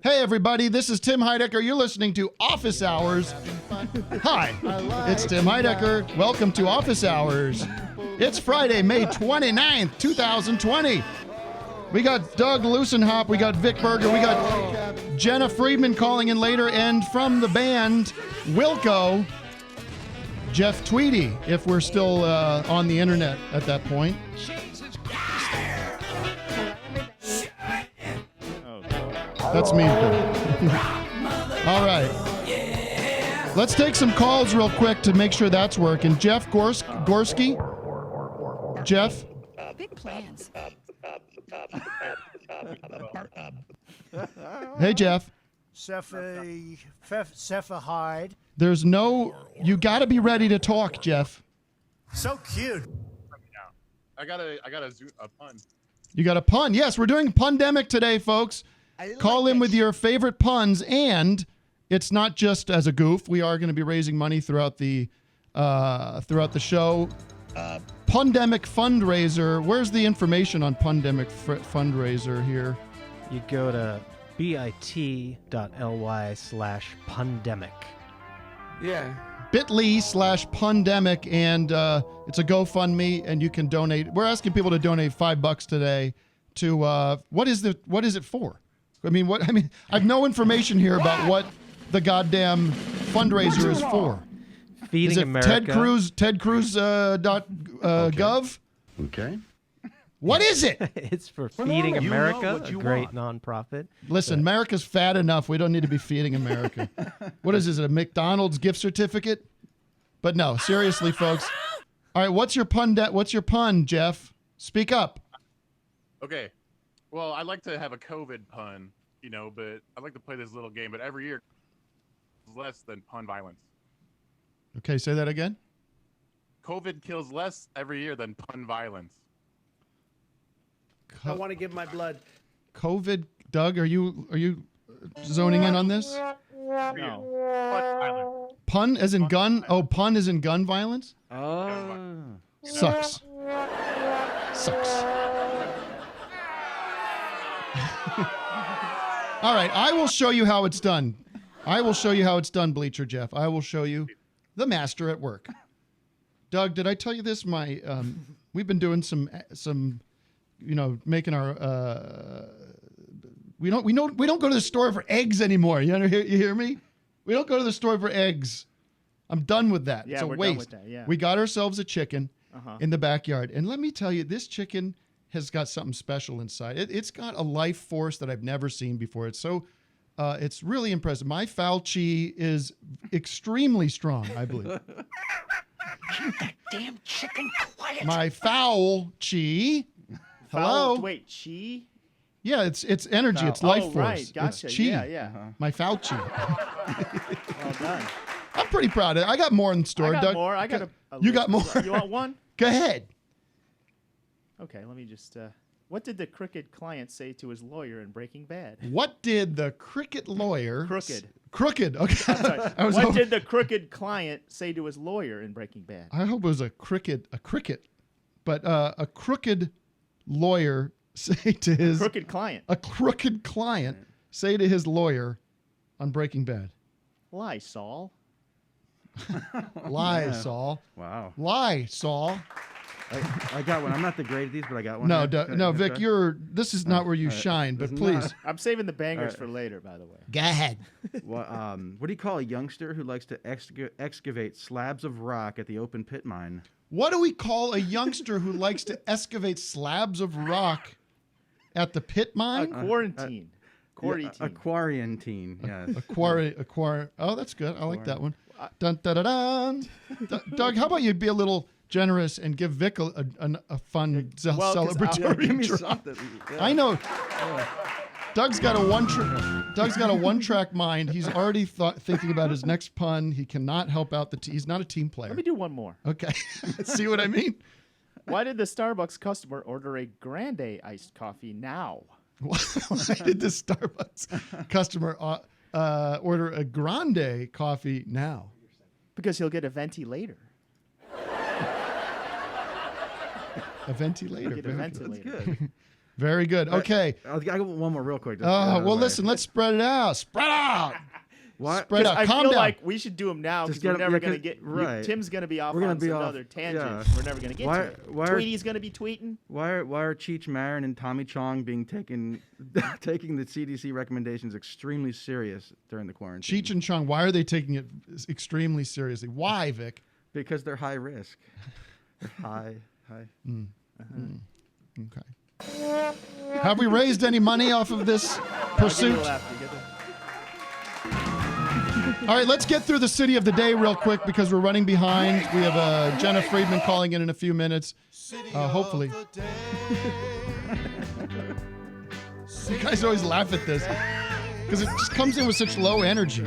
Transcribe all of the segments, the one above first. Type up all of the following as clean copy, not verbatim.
Hey, everybody, this is Tim Heidecker. You're listening to Office Hours. Hi, it's Tim Heidecker. Welcome to Office Hours. It's Friday, May 29th, 2020. We got Doug Loosenhop, we got Vic Berger, we got Jena Friedman calling in later, and from the band, Wilco, Jeff Tweedy, if we're still on the internet at that point. That's me. All right. Let's take some calls real quick to make sure that's working. Jeff Gorski? Jeff? Big plans. Hey, Jeff. Sepha Hyde. There's no... You got to be ready to talk, Jeff. So cute. I got a pun. You got a pun. Yes, we're doing PUNdemic today, folks. Call in with your favorite puns, and it's not just as a goof. We are going to be raising money throughout the show. PUNdemic FUNdraiser. Where's the information on PUNdemic FUNdraiser here? You go to bit.ly/PUNdemic. Yeah. bit.ly/PUNdemic, and it's a GoFundMe, and you can donate. We're asking people to donate $5 today to what is it for? I have no information here about what the goddamn fundraiser is for. Feeding is it America. TedCruz.gov? Okay. What is it? It's for Feeding America, a great nonprofit. Listen, America's fat enough. We don't need to be feeding America. What is this, a McDonald's gift certificate? But no, seriously, folks. All right, what's your pun, Jeff? Speak up. Okay. Well, I'd like to have a COVID pun, but I'd like to play this little game. But every year, it's less than pun violence. Okay, say that again. COVID kills less every year than pun violence. I want to give my blood. COVID, Doug, are you zoning in on this? No. Pun as in gun? Oh, pun as in gun violence? Oh. Sucks. All right, I will show you how it's done. Bleacher Jeff. I will show you the master at work. Doug, did I tell you this? We've been doing some making our we don't go to the store for eggs anymore. You hear me? We don't go to the store for eggs. I'm done with that. Yeah, it's a we're waste. done with that, yeah. We got ourselves a chicken in the backyard, and let me tell you, this chicken has got something special inside. It's got a life force that I've never seen before. It's so, it's really impressive. My foul chi is extremely strong, I believe. Keep that damn chicken quiet. My foul chi. Hello. Wait, chi? Yeah, it's energy. It's life force. Right, gotcha. It's chi. Yeah. My foul chi. Well done. I'm pretty proud of it. I got more in the store. I got Doug. more. I got a You got more? You want one? Go ahead. Okay, let me just. What did the crooked client say to his lawyer in Breaking Bad? What did the cricket lawyer... Crooked. Okay. I'm sorry. What did the crooked client say to his lawyer in Breaking Bad? I hope it was a cricket. But a crooked lawyer say to his... Crooked client. A crooked client say to his lawyer on Breaking Bad. Lie, Saul. Lie, Saul. Wow. Lie, Saul. I got one. I'm not the great at these, but I got one. No, Vic, this is not where you shine, but please. I'm saving the bangers for later, by the way. Go ahead. What do you call a youngster who likes to excavate slabs of rock at the open pit mine? What do we call a youngster who likes to excavate slabs of rock at the pit mine? Quarantine. Aquariantine, yes. Oh, that's good. I like that one. Dun, dun, dun, dun. Doug, how about you be a little generous and give Vic a fun celebratory give me drop? something. Yeah. I know. Doug's got a one-track mind. He's already thinking about his next pun. He cannot help out he's not a team player. Let me do one more. Okay. See what I mean? Why did the Starbucks customer order a grande iced coffee now? Why did the Starbucks customer order a grande coffee now? Because he'll get a venti later. A ventilator. Get a ventilator. That's good. Very good. Okay. I got one more real quick. Well, listen, let's spread it out. Spread out. What? Spread out. I Calm feel down. like we should do them now because we're never going to get. right. Tim's going to be off We're gonna on be off, another tangent. yeah. We're never going to get to it. Why are- Tweedy's going to be tweeting. Why are Cheech Marin and Tommy Chong being taking the CDC recommendations extremely serious during the quarantine? Cheech and Chong, why are they taking it extremely seriously? Why, Vic? Because they're high risk. They're high. Okay. Have we raised any money off of this pursuit? All right, let's get through the city of the day real quick because we're running behind. We have Jena Friedman calling in a few minutes. Hopefully. You guys always laugh at this because it just comes in with such low energy.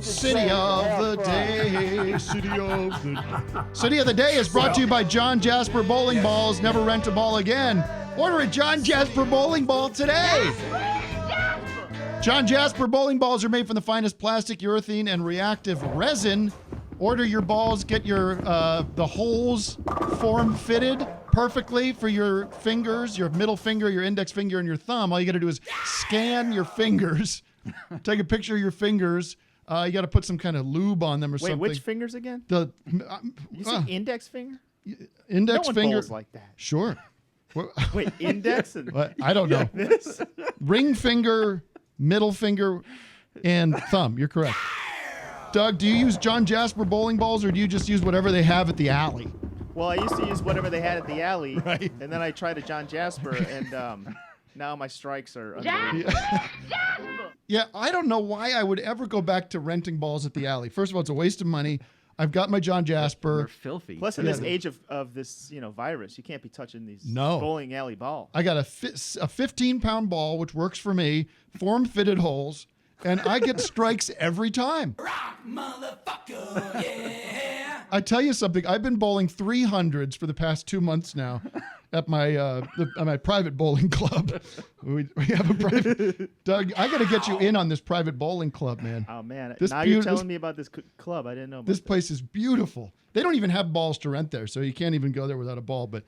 City of the day. City of the day is brought to you by John Jasper Bowling Balls. Never rent a ball again. Order a John Jasper Bowling Ball today. John Jasper Bowling Balls are made from the finest plastic, urethane, and reactive resin. Order your balls, get your the holes form fitted perfectly for your fingers, your middle finger, your index finger, and your thumb. All you got to do is scan your fingers, take a picture of your fingers. You got to put some kind of lube on them or something. Wait, which fingers again? The You say index finger? index no one finger. bowls like that. Sure. Wait, index and What? I don't know. this? Ring finger, middle finger, and thumb. You're correct. Doug, do you use John Jasper bowling balls or do you just use whatever they have at the alley? Well, I used to use whatever they had at the alley, Right. and then I tried a John Jasper, and now my strikes are unbelievable. Yeah, I don't know why I would ever go back to renting balls at the alley. First of all, it's a waste of money. I've got my John They're Jasper. filthy. Plus, in this age of this virus, you can't be touching these bowling alley balls. I got a 15-pound ball, which works for me, form-fitted holes, and I get strikes every time. Motherfucker, yeah. I tell you something. I've been bowling 300s for the past 2 months now at my private bowling club. We have a private. Doug, I got to get you in on this private bowling club, man. Oh man! This now you're telling me about this club. I didn't know about This place is beautiful. They don't even have balls to rent there, so you can't even go there without a ball. But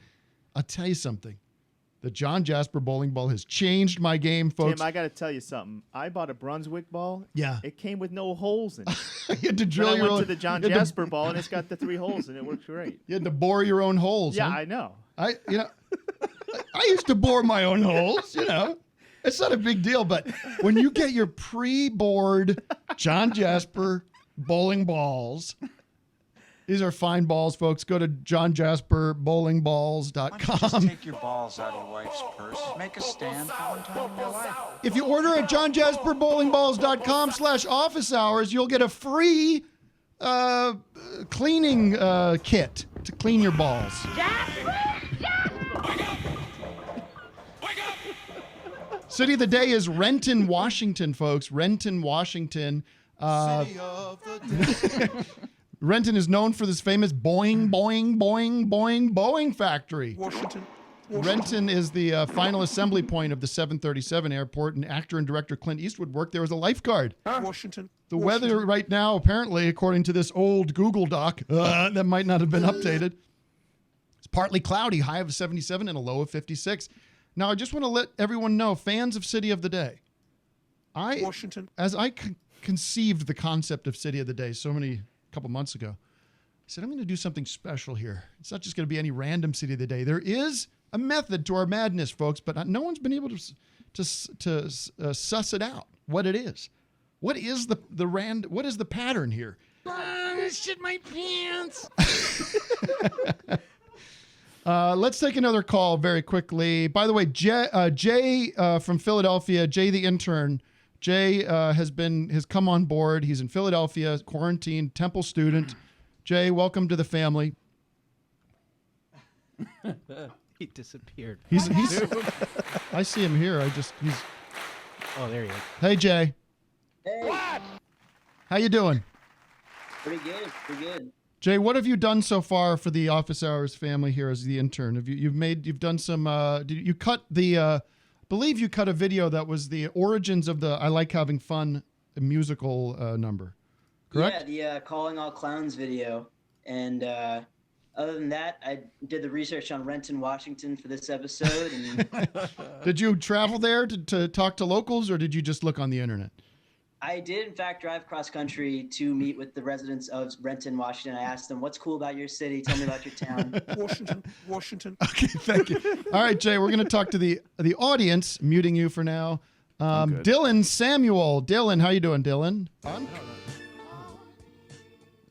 I'll tell you something. The John Jasper bowling ball has changed my game, folks. Tim, I got to tell you something. I bought a Brunswick ball. Yeah. It came with no holes in it. You had to Then drill I your went own. to the John you had to- Jasper ball, and it's got the 3 holes, and it works great. You had to bore your own holes. Yeah, huh? I know. I used to bore my own holes, It's not a big deal, but when you get your pre-bored John Jasper bowling balls, these are fine balls, folks. Go to johnjasperbowlingballs.com. Just take your balls out of your wife's purse. Make a stand for one time in your life. If you order at johnjasperbowlingballs.com/office hours, you'll get a free cleaning kit to clean your balls. City of the day is Renton, Washington, folks. Renton, Washington. Renton is known for this famous boing, boing, boing, boing, boing factory. Washington. Renton is the final assembly point of the 737 airport, and actor and director Clint Eastwood worked there as a lifeguard. Washington. The weather right now, apparently, according to this old Google Doc, that might not have been updated, it's partly cloudy, high of 77 and a low of 56. Now, I just want to let everyone know, fans of City of the Day, Washington. as I conceived the concept of City of the Day a couple months ago, I said, I'm going to do something special here. It's not just going to be any random City of the Day. There is a method to our madness, folks, but no one's been able to suss it out, what it is. What is what is the pattern here? Shit my pants. Let's take another call very quickly. By the way, Jay from Philadelphia, Jay the intern, Jay has come on board. He's in Philadelphia, quarantined, Temple student. Jay, welcome to the family. He disappeared. He's I see him here. Oh, there he is. Hey, Jay. Hey, How you doing? pretty good. Jay, what have you done so far for the Office Hours family here as the intern? You've done some you cut the believe you cut a video that was the origins of the I Like Having Fun musical number. Correct? Yeah, the Calling All Clowns video. And Other than that, I did the research on Renton, Washington for this episode. And Did you travel there to talk to locals, or did you just look on the internet? I did, in fact, drive cross country to meet with the residents of Renton, Washington. I asked them, what's cool about your city? Tell me about your town. Washington. Okay, thank you. All right, Jay, we're going to talk to the audience, muting you for now. Dylan Samuel. Dylan, how you doing, Dylan?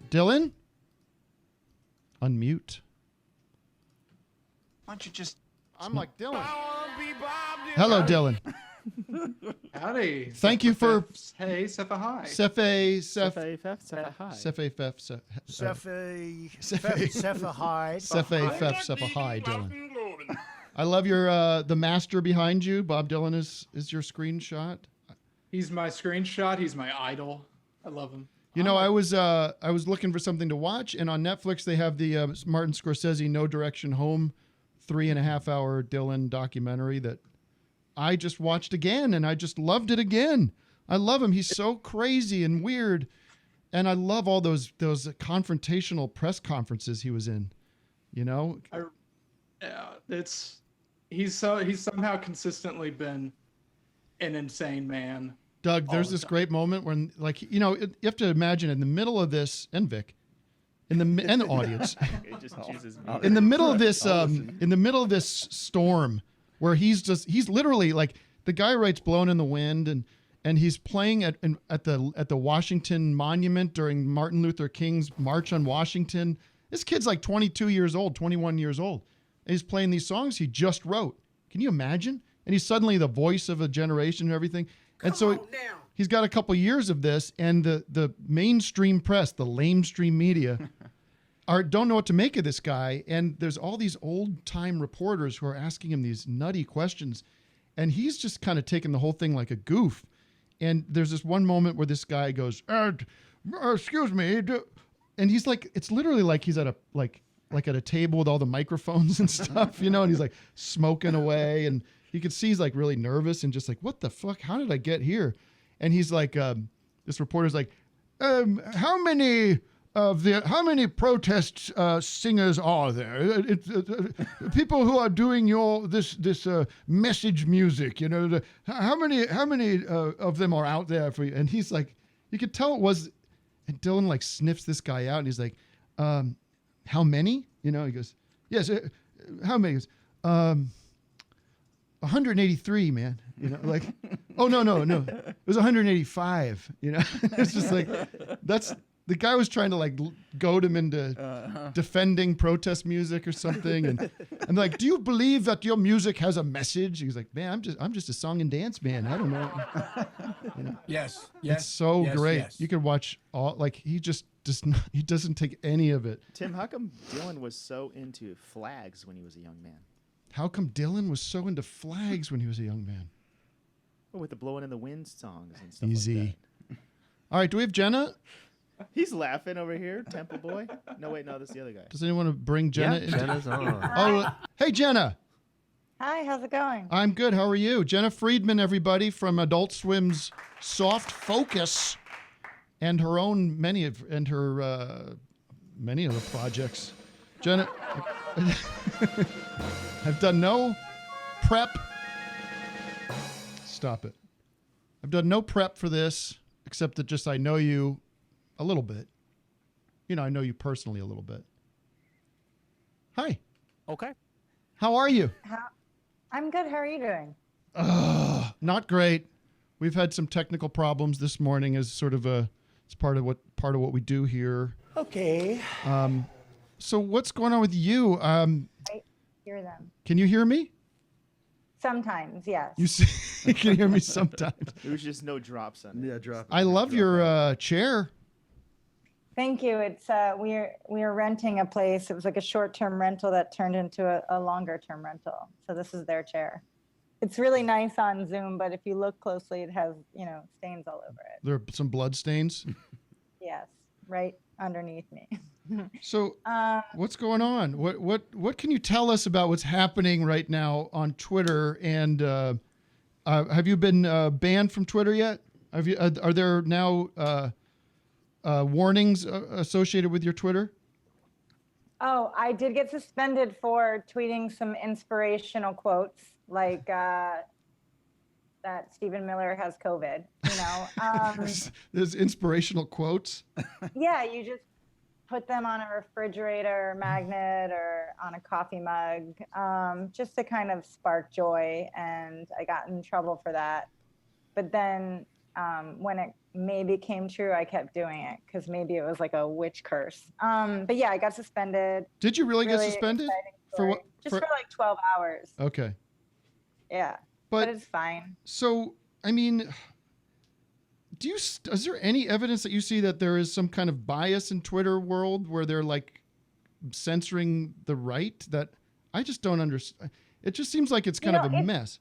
Dylan? Unmute. Why don't you just... I'm like Dylan. Hello, Dylan. Howdy. Thank you for... Hey, Sefa hi. Sefe hi, Dylan. I love your the master behind you. Bob Dylan is your screenshot. He's my screenshot. He's my idol. I love him. You know, I was looking for something to watch, and on Netflix they have the Martin Scorsese No Direction Home 3.5-hour Dylan documentary that I just watched again, and I just loved it again. I love him. He's so crazy and weird, and I love all those confrontational press conferences he was in. You know, he's somehow consistently been an insane man. Doug, there's this great moment when, like, you know, you have to imagine in the middle of this, and Vic, and the audience, in the middle of this storm, where he's literally like, the guy writes "Blown in the Wind" and he's playing at the Washington Monument during Martin Luther King's March on Washington. This kid's like 22 years old, 21 years old. And he's playing these songs he just wrote. Can you imagine? And he's suddenly the voice of a generation and everything. And so he's got a couple years of this, and the mainstream press, the lamestream media, don't know what to make of this guy. And there's all these old-time reporters who are asking him these nutty questions, and he's just kind of taking the whole thing like a goof. And there's this one moment where this guy goes, excuse me, and he's like, it's literally like he's at a table with all the microphones and stuff, you know, and he's like smoking away, and you can see he's like really nervous and just like, what the fuck? How did I get here? And he's like, this reporter's like, how many protest singers are there? People who are doing this message music, you know, how many of them are out there for you? And he's like, you could tell it was, and Dylan like sniffs this guy out, and he's like, how many? You know, he goes, yes, how many? He goes, 183, man. You know, like, oh, no. It was 185, you know? It's just like, the guy was trying to like goad him into defending protest music or something. And I'm like, do you believe that your music has a message? He's like, man, I'm just a song and dance man. I don't know. You know? Yes. It's so great. Yes. You could watch all, like, he doesn't take any of it. Tim, how come Dylan was so into flags when he was a young man? How come Dylan was so into flags when he was a young man? Well, with the Blowing in the Wind songs and stuff Easy. like that. All right, do we have Jena? He's laughing over here, Temple Boy. No, wait, no, that's the other guy. Does anyone want to bring Jena in? Jenna's on. Oh, hey, Jena. Hi, how's it going? I'm good. How are you? Jena Friedman, everybody, from Adult Swim's Soft Focus and her own many of the projects. Jena, I've done no prep. Stop it. I've done no prep for this, except that just I know you a little bit. You know, I know you personally a little bit. Hi. Okay. How are you? I'm good. How are you doing? Not great. We've had some technical problems this morning as sort of it's part of what we do here. Okay. So what's going on with you? I hear them. Can you hear me? Sometimes, yes. You can hear me sometimes. There was just no drops on it. Yeah, drop it. I love your chair. Thank you. It's we are renting a place. It was like a short-term rental that turned into a longer-term rental. So this is their chair. It's really nice on Zoom, but if you look closely, it has, you know, stains all over it. There are some blood stains. Yes, right underneath me. So what's going on? What can you tell us about what's happening right now on Twitter? And have you been banned from Twitter yet? Are there now warnings associated with your Twitter? Oh, I did get suspended for tweeting some inspirational quotes, like that Stephen Miller has COVID, you know. There's inspirational quotes. Yeah, you just put them on a refrigerator magnet or on a coffee mug, just to kind of spark joy. And I got in trouble for that. But then when it maybe came true, I kept doing it because maybe it was like a witch curse. But yeah, I got suspended. Did you really get suspended? For what? Just for like 12 hours. Okay. Yeah, but it's fine. So, I mean, is there any evidence that you see that there is some kind of bias in Twitter world where they're like censoring the right? That I just don't understand. It just seems like it's kind of a mess.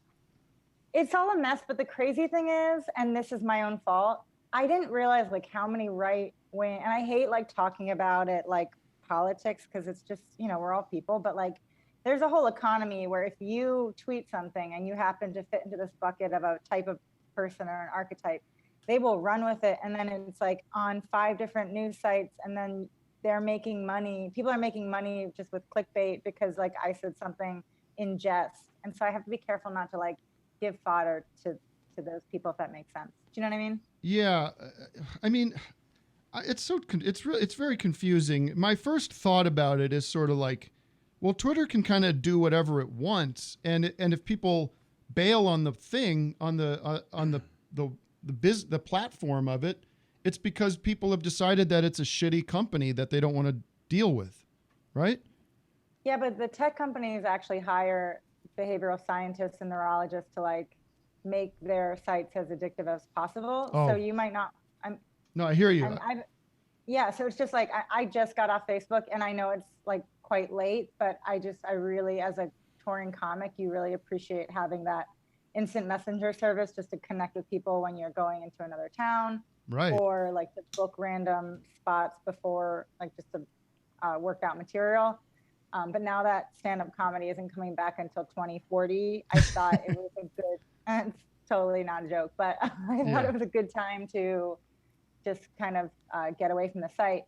It's all a mess, but the crazy thing is, and this is my own fault, I didn't realize like how many right wing, and I hate like talking about it like politics because it's just, you know, we're all people, but like there's a whole economy where if you tweet something and you happen to fit into this bucket of a type of person or an archetype, they will run with it. And then it's like on 5 different news sites, and then they're making money. People are making money just with clickbait because like I said something in jest. And so I have to be careful not to like give fodder to those people, if that makes sense. Do you know what I mean? Yeah. I mean, it's very confusing. My first thought about it is sort of like, well, Twitter can kind of do whatever it wants. And if people bail on the thing, on the platform of it, it's because people have decided that it's a shitty company that they don't want to deal with. Right? Yeah, but the tech companies actually hire behavioral scientists and neurologists to like make their sites as addictive as possible. Oh. So you might not. No, I hear you. Yeah, so it's just like I just got off Facebook, and I know it's like quite late, but I really, as a touring comic, you really appreciate having that instant messenger service just to connect with people when you're going into another town, right? Or like to book random spots before, like just to work out material. But now that stand-up comedy isn't coming back until 2040, I thought it was a good, and it's totally not a joke, but I thought it was a good time to just kind of get away from the site.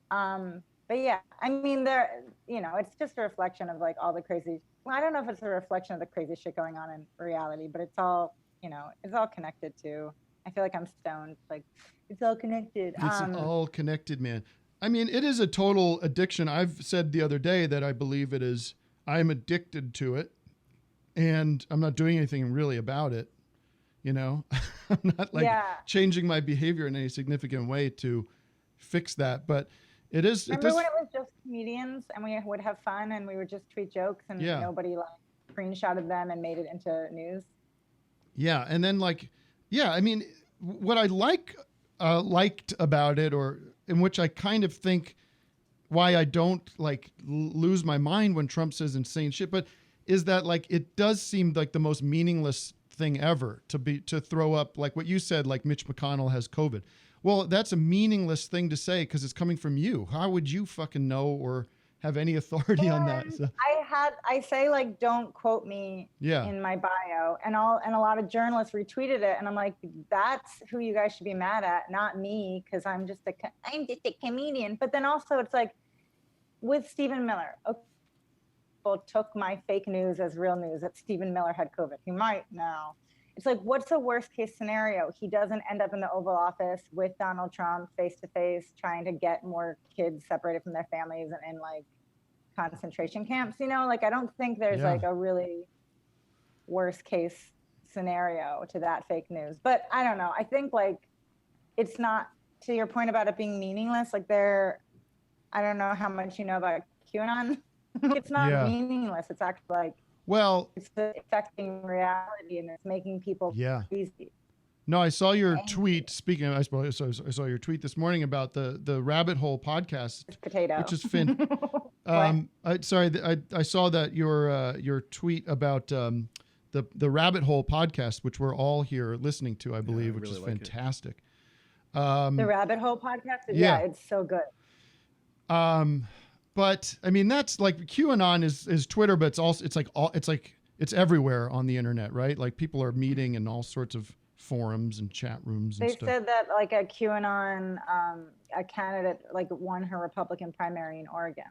But yeah, I mean, it's just a reflection of like all the crazy, well, I don't know if it's a reflection of the crazy shit going on in reality, but it's all, it's all connected to, I feel like I'm stoned, like it's all connected. It's all connected, man. I mean, it is a total addiction. I've said the other day that I believe it is, I'm addicted to it, and I'm not doing anything really about it. I'm not like changing my behavior in any significant way to fix that, but it is. Remember when it was just comedians and we would have fun and we would just tweet jokes and nobody like screenshotted them and made it into news? Yeah. And then I mean, what I liked about it, or in which I kind of think why I don't like lose my mind when Trump says insane shit, but is that like, it does seem like the most meaningless thing ever to throw up, like what you said, like Mitch McConnell has COVID. Well, that's a meaningless thing to say because it's coming from you. How would you fucking know or have any authority on that? So. I say like, don't quote me in my bio, and a lot of journalists retweeted it, and I'm like, that's who you guys should be mad at, not me, because I'm just a comedian. But then also it's like with Stephen Miller, people took my fake news as real news that Stephen Miller had COVID. He might now. It's like, what's the worst case scenario? He doesn't end up in the Oval Office with Donald Trump face to face, trying to get more kids separated from their families and in like concentration camps. Like I don't think there's like a really worst case scenario to that fake news. But I don't know. I think like it's not, to your point about it being meaningless. Like I don't know how much you know about QAnon. It's not meaningless. It's actually like, it's affecting reality and it's making people crazy. No, I saw your tweet. Speaking of, I saw your tweet this morning about the Rabbit Hole podcast, which is I saw that your tweet about the Rabbit Hole podcast, which we're all here listening to, I believe, which is fantastic. The Rabbit Hole podcast, it's so good. But I mean, that's like QAnon is Twitter, but it's everywhere on the internet, right? Like people are meeting in all sorts of forums and chat rooms and stuff. They said that like a QAnon a candidate like won her Republican primary in Oregon.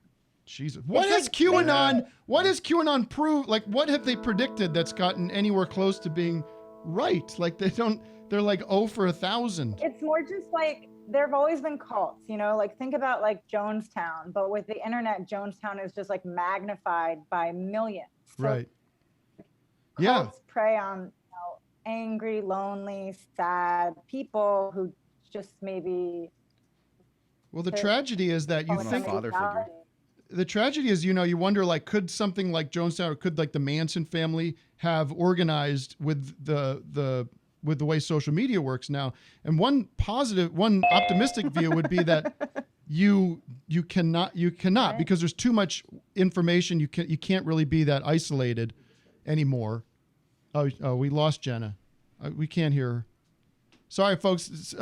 Jesus. What is QAnon? What is QAnon prove? Like, what have they predicted that's gotten anywhere close to being right? Like, they're like 0 for 1,000. It's more just like, there have always been cults, like think about like Jonestown, but with the internet, Jonestown is just like magnified by millions. So Right. cults prey on angry, lonely, sad people who just maybe. Well, the tragedy is that you think father figure. the tragedy is, you wonder, like, could something like Jonestown or could like the Manson family have organized with the way social media works now? And one optimistic view would be that you cannot because there's too much information. You can't really be that isolated anymore. Oh, we lost Jena. We can't hear her. Sorry, folks.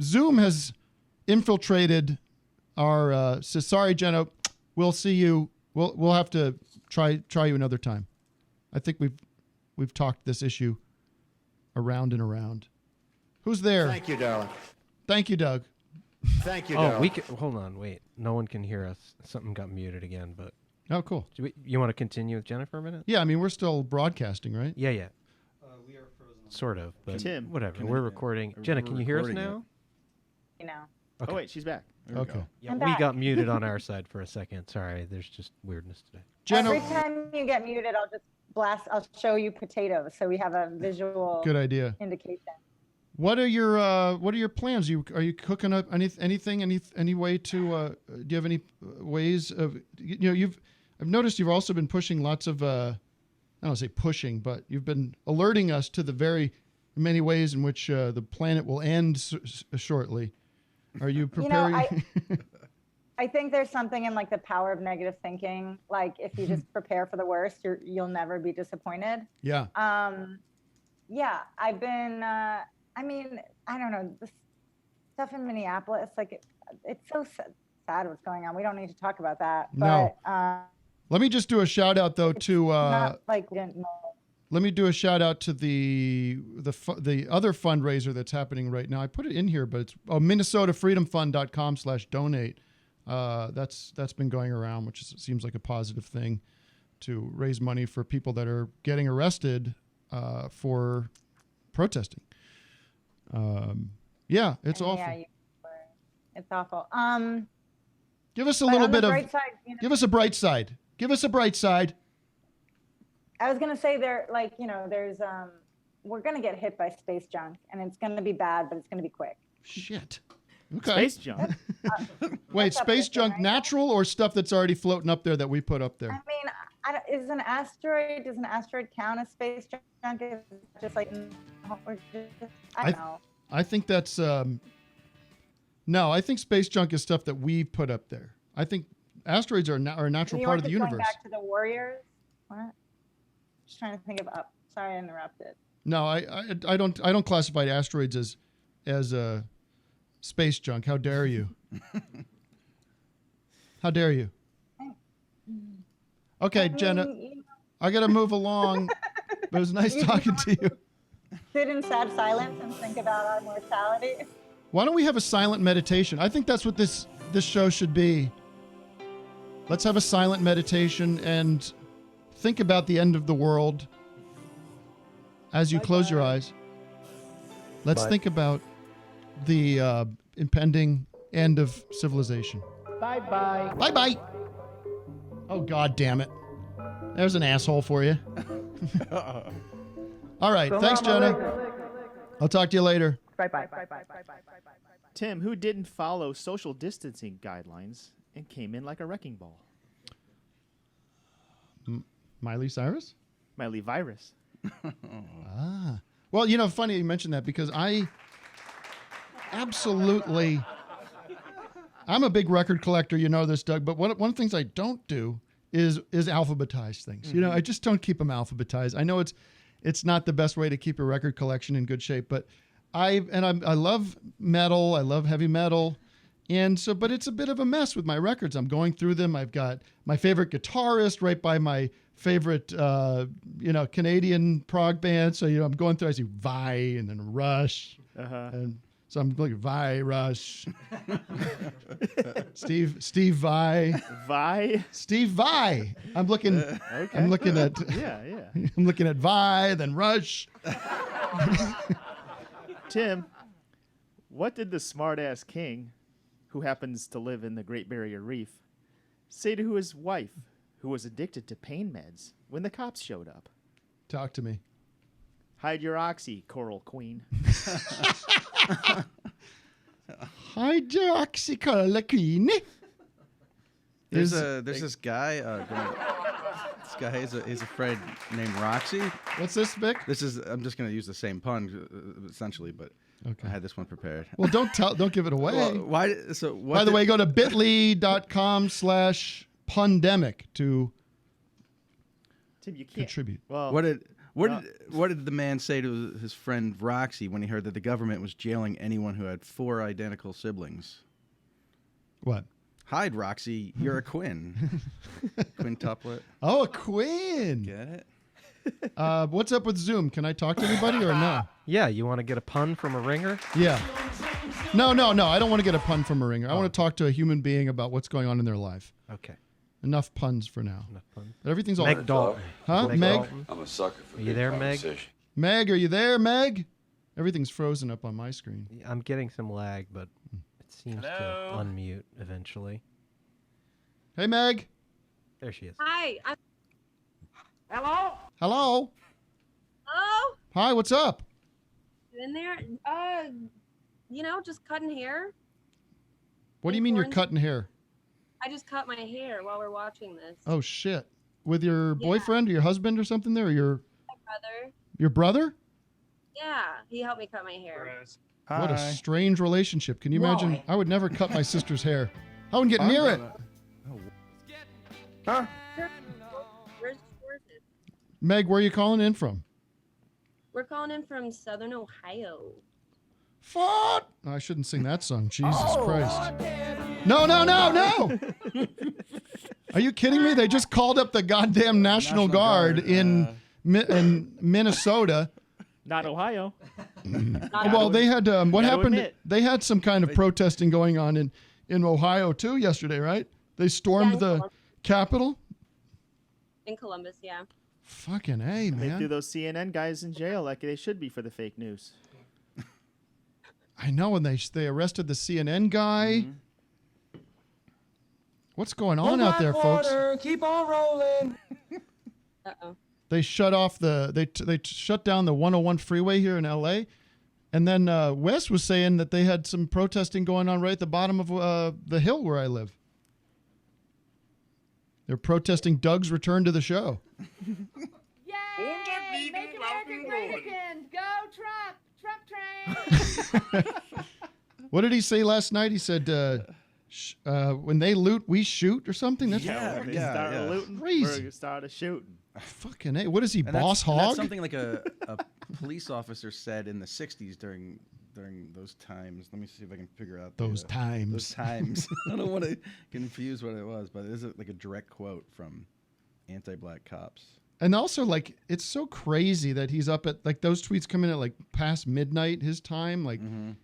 Zoom has infiltrated our. So sorry, Jena. We'll see you. We'll have to try you another time. I think we've talked this issue around and around. Who's there? Thank you, darling. Thank you, Doug. Thank you, Oh, darling. hold on, wait. No one can hear us. Something got muted again, but Oh, cool. you want to continue with Jenna for a minute? Yeah, I mean, we're still broadcasting, right? Yeah. We are frozen. Sort of, but Tim, whatever. We're recording. Jenna, can you hear us now? Oh wait, she's back. Okay. Yeah, I'm we back. got muted on our side for a second. Sorry, there's just weirdness today. Jenna, Every time you get muted, I'll show you potatoes, so we have a visual good idea. indication. What are your plans? Are you cooking up anything? Any way to? Do you have any ways of? I've noticed you've also been pushing lots of. I don't want to say pushing, but you've been alerting us to the very many ways in which the planet will end shortly. Are you preparing? I think there's something in like the power of negative thinking. Like if you just prepare for the worst, you'll never be disappointed. Yeah. Yeah, I've been. I mean, I don't know, the stuff in Minneapolis. Like it's so sad what's going on. We don't need to talk about that. No. But Let me just do a shout out though to. not like we didn't know. Let me do a shout out to the other fundraiser that's happening right now. I put it in here, but it's MinnesotaFreedomFund.com/donate. That's been going around, which seems like a positive thing to raise money for people that are getting arrested for protesting. Yeah, it's awful. Yeah, it's awful. Give us a but little on the bit of. bright side, Give us a bright side. Give us a bright side. I was gonna say there's we're gonna get hit by space junk, and it's gonna be bad, but it's gonna be quick. Shit. Okay. Space junk. Wait, What's up space with it, junk right? natural or stuff that's already floating up there that we put up I there? mean, does an asteroid count as space junk? Is it just like, I don't know. I think that's no. I think space junk is stuff that we put up there. I think asteroids are a natural You part weren't of the just going universe. back to the Warriors. What? Just trying to think of up. Sorry, I interrupted. No, I don't classify asteroids as space junk. How dare you? How dare you? Okay, Jena, I got to move along. But it was nice talking to you. Sit in sad silence and think about our mortality. Why don't we have a silent meditation? I think that's what this show should be. Let's have a silent meditation and think about the end of the world as you close your eyes. Let's think about the impending end of civilization. Bye-bye. Bye-bye. Oh, God damn it. There's an asshole for you. All right. Thanks, Jena. I'll talk to you later. Bye-bye. Tim, who didn't follow social distancing guidelines and came in like a wrecking ball? Miley Cyrus? Miley Virus. Ah. Well, funny you mentioned that because I'm a big record collector, you know this, Doug, but one of the things I don't do is alphabetize things. Mm-hmm. I just don't keep them alphabetized. I know it's not the best way to keep a record collection in good shape, but I love metal, I love heavy metal. But it's a bit of a mess with my records. I'm going through them. I've got my favorite guitarist right by my favorite, Canadian prog band. So, I'm going through, I see Vi and then Rush. Uh-huh. And So I'm looking virus. Steve Vai. Vi? Steve Vai. I'm looking Okay. I'm looking at Yeah. I'm looking at Vi, then Rush. Tim, what did the smart-ass king, who happens to live in the Great Barrier Reef, say to his wife, who was addicted to pain meds, when the cops showed up? Talk to me. Hide your oxy, Coral Queen. Hydroxychloroquine. There's this guy. This guy is a friend named Roxy. What's this, Vic? I'm just gonna use the same pun essentially, but Okay. I had this one prepared. Well, don't give it away. Well, why? So what By the way, go to bit.ly/PUNdemic to Tim, you can't contribute. Well, what did the man say to his friend Roxy when he heard that the government was jailing anyone who had 4 identical siblings? What? Hide, Roxy. You're a Quinn. Quintuplet. Oh, a Quinn. Get it? What's up with Zoom? Can I talk to anybody or no? Yeah, you want to get a pun from a ringer? Yeah. No. I don't want to get a pun from a ringer. I want to talk to a human being about what's going on in their life. Okay. Enough puns for now. Enough puns. But everything's all Meg Dalton. Huh? Meg Meg? Dalton. I'm a sucker for Are you there, Meg? Meg, are you there, Meg? Everything's frozen up on my screen. I'm getting some lag, but it seems Hello? to unmute eventually. Hey, Meg. There she is. Hi. Hello. Hello? Hi, what's up? You in there? Just cutting hair. What do you mean you're cutting hair? I just cut my hair while we're watching this. Oh, shit. With your boyfriend or your husband or something there? Or My brother. your brother? Yeah, he helped me cut my hair. What a strange relationship. Can you imagine? I would never cut my sister's hair. I wouldn't get near it. Huh? Where's it? Meg, where are you calling in from? We're calling in from Southern Ohio. Fuck! I shouldn't sing that song. Jesus Oh. Christ. No. Are you kidding me? They just called up the goddamn National Guard in Minnesota. Not Ohio. Well, they had what Gotta happened? admit. They had some kind of protesting going on in Ohio too yesterday, right? They stormed the Capitol. In Columbus, yeah. Fucking A, They man. threw those CNN guys in jail like they should be for the fake news. I know, and they arrested the CNN guy. What's going on out there, folks? Keep on rolling. Uh-oh. They shut off they shut down the 101 freeway here in LA, and then Wes was saying that they had some protesting going on right at the bottom of the hill where I live. They're protesting Doug's return to the show. Yay! Make America great again. Go Trump! Trump train! What did he say last night? He said, when they loot, we shoot or something? That's When they started looting, crazy. we started shooting. Fucking A. What is he, And boss and that's hog? something like a police officer said in the 60s during those times. Let me see if I can figure out Those times. Those times. I don't want to confuse what it was, but it is like a direct quote from anti-black cops. And also, like, it's so crazy that he's up at, like, those tweets come in at, like, past midnight his time. Like,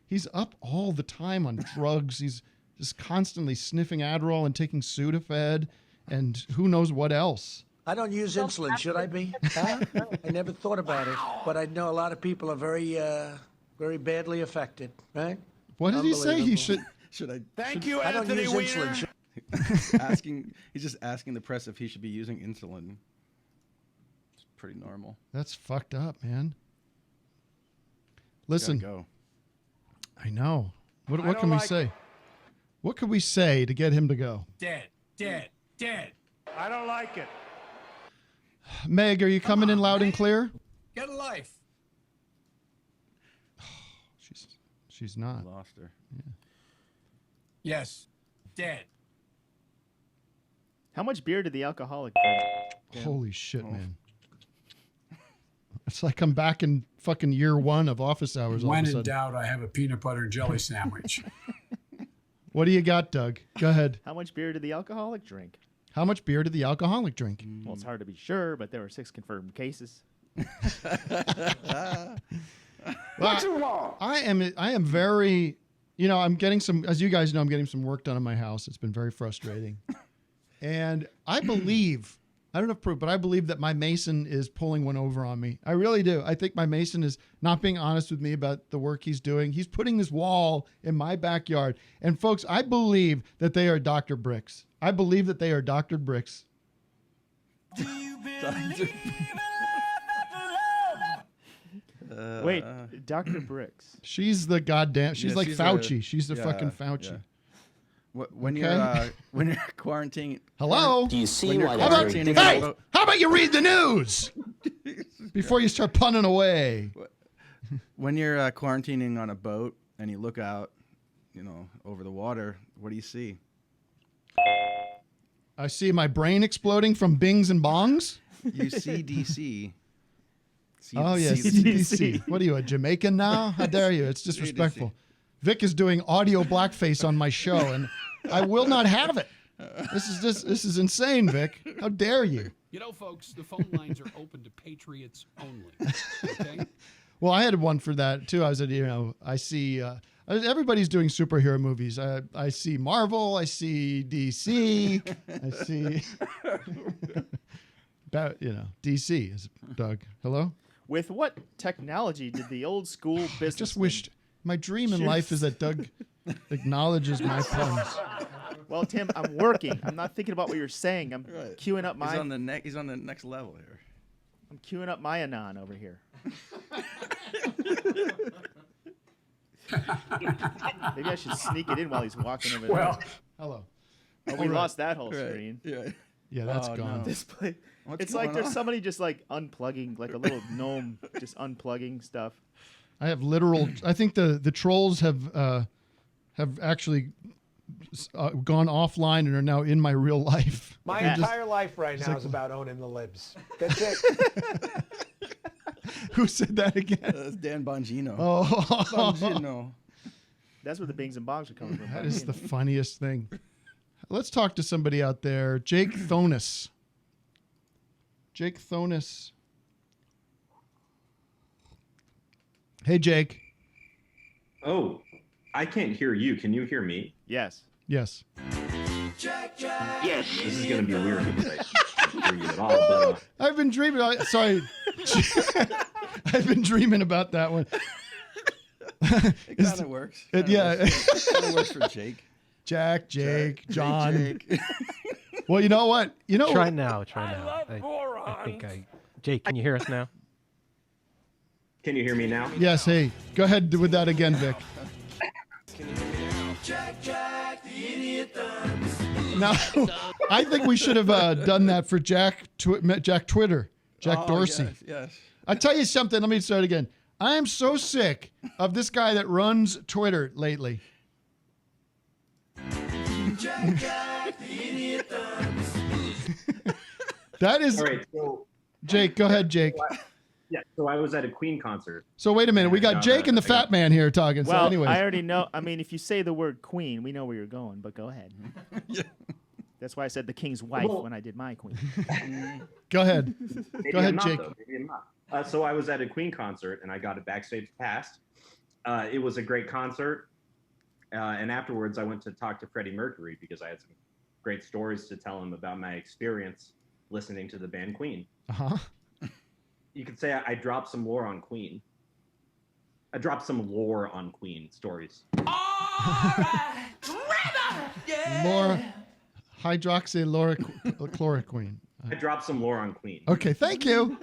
he's up all the time on drugs. He's just constantly sniffing Adderall and taking Sudafed and who knows what else. I don't use insulin, should I be? Huh? I never thought about it, but I know a lot of people are very badly affected, right? What did he say? He should... Should I? Thank you, I don't use insulin. He's just asking the press if he should be using insulin. It's pretty normal. That's fucked up, man. Listen. Go. I know. What can we say? What could we say to get him to go? Dead. I don't like it. Meg, are you coming in loud and clear? Get a life. She's not. Lost her. Yeah. Yes. Dead. How much beer did the alcoholic drink? Yeah. Holy shit, man. It's like I'm back in fucking year 1 of office hours all When of a in sudden. doubt, I have a peanut butter and jelly sandwich. What do you got, Doug? Go ahead. How much beer did the alcoholic drink? How much beer did the alcoholic drink? Well, it's hard to be sure, but there were 6 confirmed cases. What you want? I am very, I'm getting some, as you guys know, I'm getting some work done on my house. It's been very frustrating. And I believe, I don't have proof, but I believe that my mason is pulling one over on me. I really do. I think my mason is not being honest with me about the work he's doing. He's putting this wall in my backyard. And folks, I believe that they are Dr. Bricks. I believe that they are Dr. Bricks. Wait, Dr. Bricks. She's the goddamn. She's like she's Fauci. She's the fucking Fauci. Yeah. When Okay. you're quarantining. Hello. Do you see how about, hey, how about you read the news before you start punning away? When you're quarantining on a boat and you look out, over the water, what do you see? I see my brain exploding from bings and bongs. You see DC. Oh, yeah, CDC. What are you, a Jamaican now? How dare you? It's disrespectful. Vic is doing audio blackface on my show, and I will not have it. This is insane, Vic. How dare you? Folks, the phone lines are open to patriots only. Okay? Well, I had one for that, too. I was at, I see... everybody's doing superhero movies. I see Marvel. I see DC. I see... DC is Doug. Hello? With what technology did the old school business? Just wished my dream in life is that Doug acknowledges my puns. Well, Tim, I'm working. I'm not thinking about what you're saying. I'm queuing up my. He's on the next level here. I'm queuing up my anon over here. Maybe I should sneak it in while he's walking over there. Hello. Oh, we lost that whole screen. Yeah, that's gone. No. Display. What's It's like going there's on? somebody just like unplugging, like a little gnome, just unplugging stuff. I have literal. I think the trolls have actually gone offline and are now in my real life. My entire life right now is about owning the libs. That's it. Who said that again? That's Dan Bongino. Oh, Bongino. That's where the bings and bongs are coming from. That is the funniest thing. Let's talk to somebody out there. Jake Thonis. Jake Thonis. Hey, Jake. Oh, I can't hear you. Can you hear me? Yes. Yes. Yes. This is going to be weird because I can't hear you at all. But, I've been dreaming. Sorry. I've been dreaming about that one. It kind of works. It kind of works for Jake. Jake, John. Jake. Well, you know what? Try now. I think Jake, can you hear us now? can you hear me now? Yes. Hey, go ahead with that again, Vic. Now, I think we should have done that for Jack Twitter, Jack Dorsey. Yes. I tell you something. Let me start again. I am so sick of this guy that runs Twitter lately. That is. All right, so Jake, go ahead, Jake. Yeah, so I was at a Queen concert. So wait a minute. We got Jake and the Fat Man here talking. Well, so anyways. I already know. I mean, if you say the word queen, we know where you're going, but go ahead. That's why I said the king's wife when I did my queen. Go ahead. Maybe Go ahead, I'm not, Jake. though. Maybe I'm not. So I was at a Queen concert, and I got a backstage pass. It was a great concert. And afterwards, I went to talk to Freddie Mercury because I had some great stories to tell him about my experience listening to the band Queen. Uh-huh. You could say I dropped some lore on Queen. I dropped some lore on Queen stories. More hydroxychloroquine. I dropped some lore on Queen. Okay, thank you.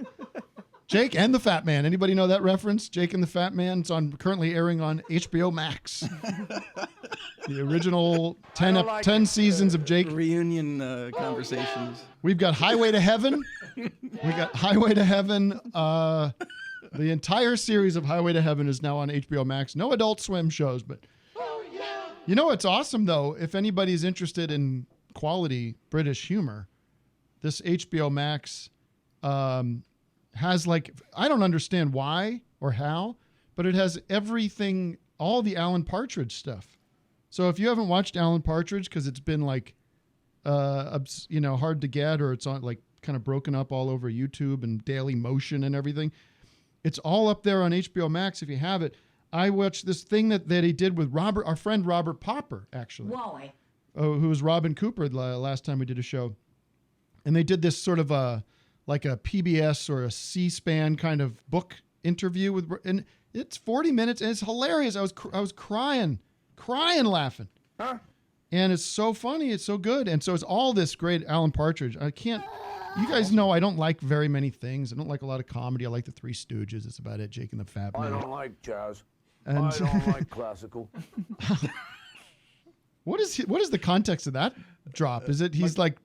Jake and the Fat Man. Anybody know that reference? Jake and the Fat Man. It's currently airing on HBO Max. The original 10 seasons of Jake. Reunion conversations. We've got Highway to Heaven. We got Highway to Heaven. The entire series of Highway to Heaven is now on HBO Max. No Adult Swim shows, but you know what's awesome though? If anybody's interested in quality British humor, this HBO Max has I don't understand why or how, but it has everything, all the Alan Partridge stuff. So if you haven't watched Alan Partridge because it's been hard to get, or it's on kind of broken up all over YouTube and Daily Motion and everything, It's all up there on HBO Max if you have it. I watched this thing that he did with our friend Robert Popper, actually. Why? Who was Robin Cooper last time we did a show. And they did this sort of like a PBS or a C-SPAN kind of book interview and it's 40 minutes and it's hilarious. I was crying laughing. Huh? And it's so funny. It's so good. And so it's all this great Alan Partridge. You guys know I don't like very many things. I don't like a lot of comedy. I like the Three Stooges. That's about it. Jake and the Fat Man. I don't like jazz. And I don't like classical. What is the context of that drop? Is it he doesn't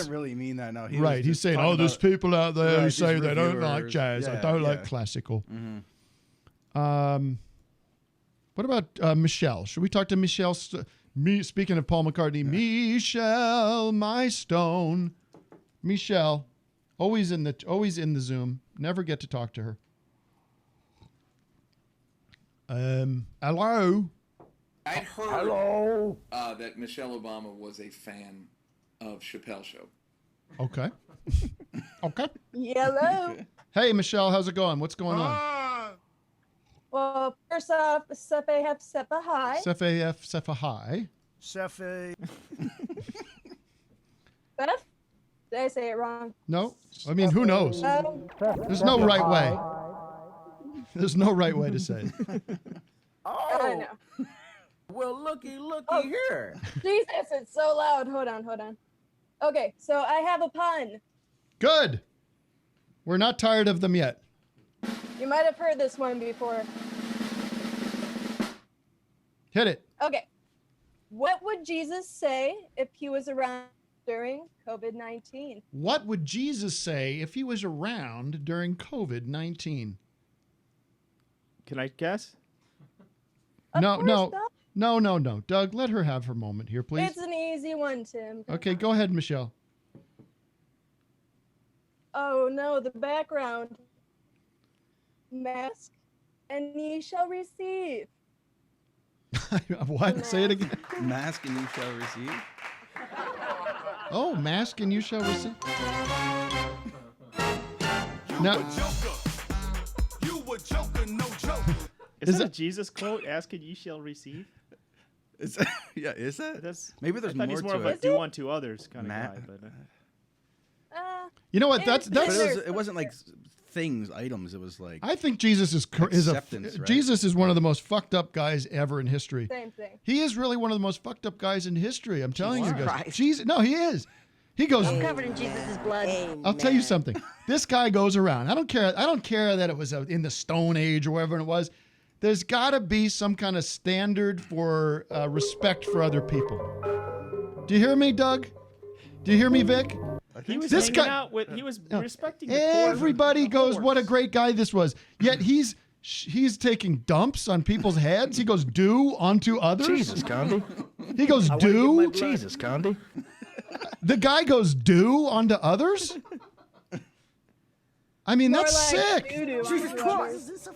really mean that. No, he's saying, there's people out there who say they don't like jazz. I don't like classical. Mm-hmm. What about Michelle? Should we talk to Michelle? Speaking of Paul McCartney, Michelle, my stone. Michelle, always in the Zoom. Never get to talk to her. Hello. I'd heard that Michelle Obama was a fan of Chappelle's Show. Okay. Okay. Hello. Hey, Michelle, how's it going? What's going on? Well, first off, Sefa hi. Sefa hi. Sefe. Beth? Did I say it wrong? No. I mean, who knows? There's no right way. There's no right way to say it. I know. Well, looky here. Jesus, it's so loud. Hold on. Okay, so I have a pun. Good. We're not tired of them yet. You might have heard this one before. Hit it. Okay. What would Jesus say if he was around during COVID-19? What would Jesus say if he was around during COVID-19? Can I guess? No. Doug, let her have her moment here, please. It's an easy one, Tim. Okay, go ahead, Michelle. Oh no, the background. Mask, and ye shall receive. What? Say it again. Mask and you shall receive. Oh, mask and you shall receive. Is that a Jesus quote? Ask and ye shall receive. Is that? Maybe there's I thought more he's more to of it. a do unto others kind of guy. But, You know what? That's. It wasn't like things, items. It was like. I think Jesus is acceptance, right? Jesus is one of the most fucked up guys ever in history. Same thing. He is really one of the most fucked up guys in history. I'm telling you guys. Christ. Jesus, no, he is. He goes. I'm covered in Jesus' blood. I'll tell you something. This guy goes around. I don't care that it was in the Stone Age or whatever it was. There's got to be some kind of standard for respect for other people. Do you hear me, Doug? Do you hear me, Vic? he was this hanging guy, out with. He was respecting. The poor. Everybody goes, Horse. "What a great guy this was!" Yet he's taking dumps on people's heads. He goes do onto others. Jesus, Condi. He goes do. Jesus, Condi. The guy goes do onto others. I mean, that's sick. Jesus Christ.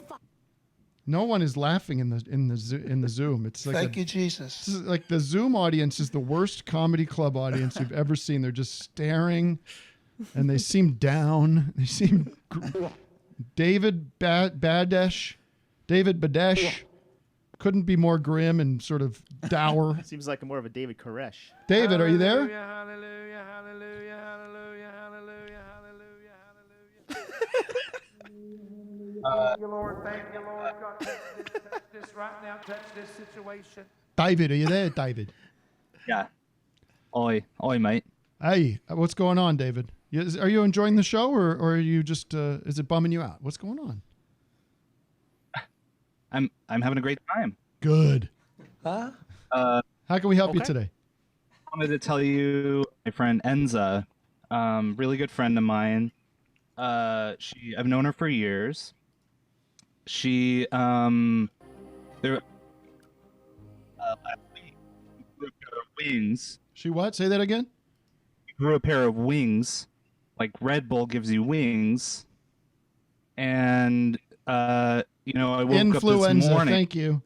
No one is laughing in the Zoom. It's like Thank you, Jesus. This is like the Zoom audience is the worst comedy club audience you've ever seen. They're just staring, and they seem down. They seem. David Badesh couldn't be more grim and sort of dour. Seems like more of a David Koresh. David, are you there? Hallelujah, hallelujah, hallelujah, hallelujah, hallelujah, hallelujah. Thank you, Lord. Thank you, Lord. God, touch this right now. Touch this situation. David, are you there, David? Yeah. Oi, mate. Hey, what's going on, David? Are you enjoying the show, or are you just? Is it bumming you out? What's going on? I'm having a great time. Good. Huh? How can we help you today? I wanted to tell you, my friend Enza, really good friend of mine. I've known her for years. She grew a pair of wings. She what? Say that again. Grew a pair of wings, like Red Bull gives you wings, and I woke Influenza, up this morning. thank you.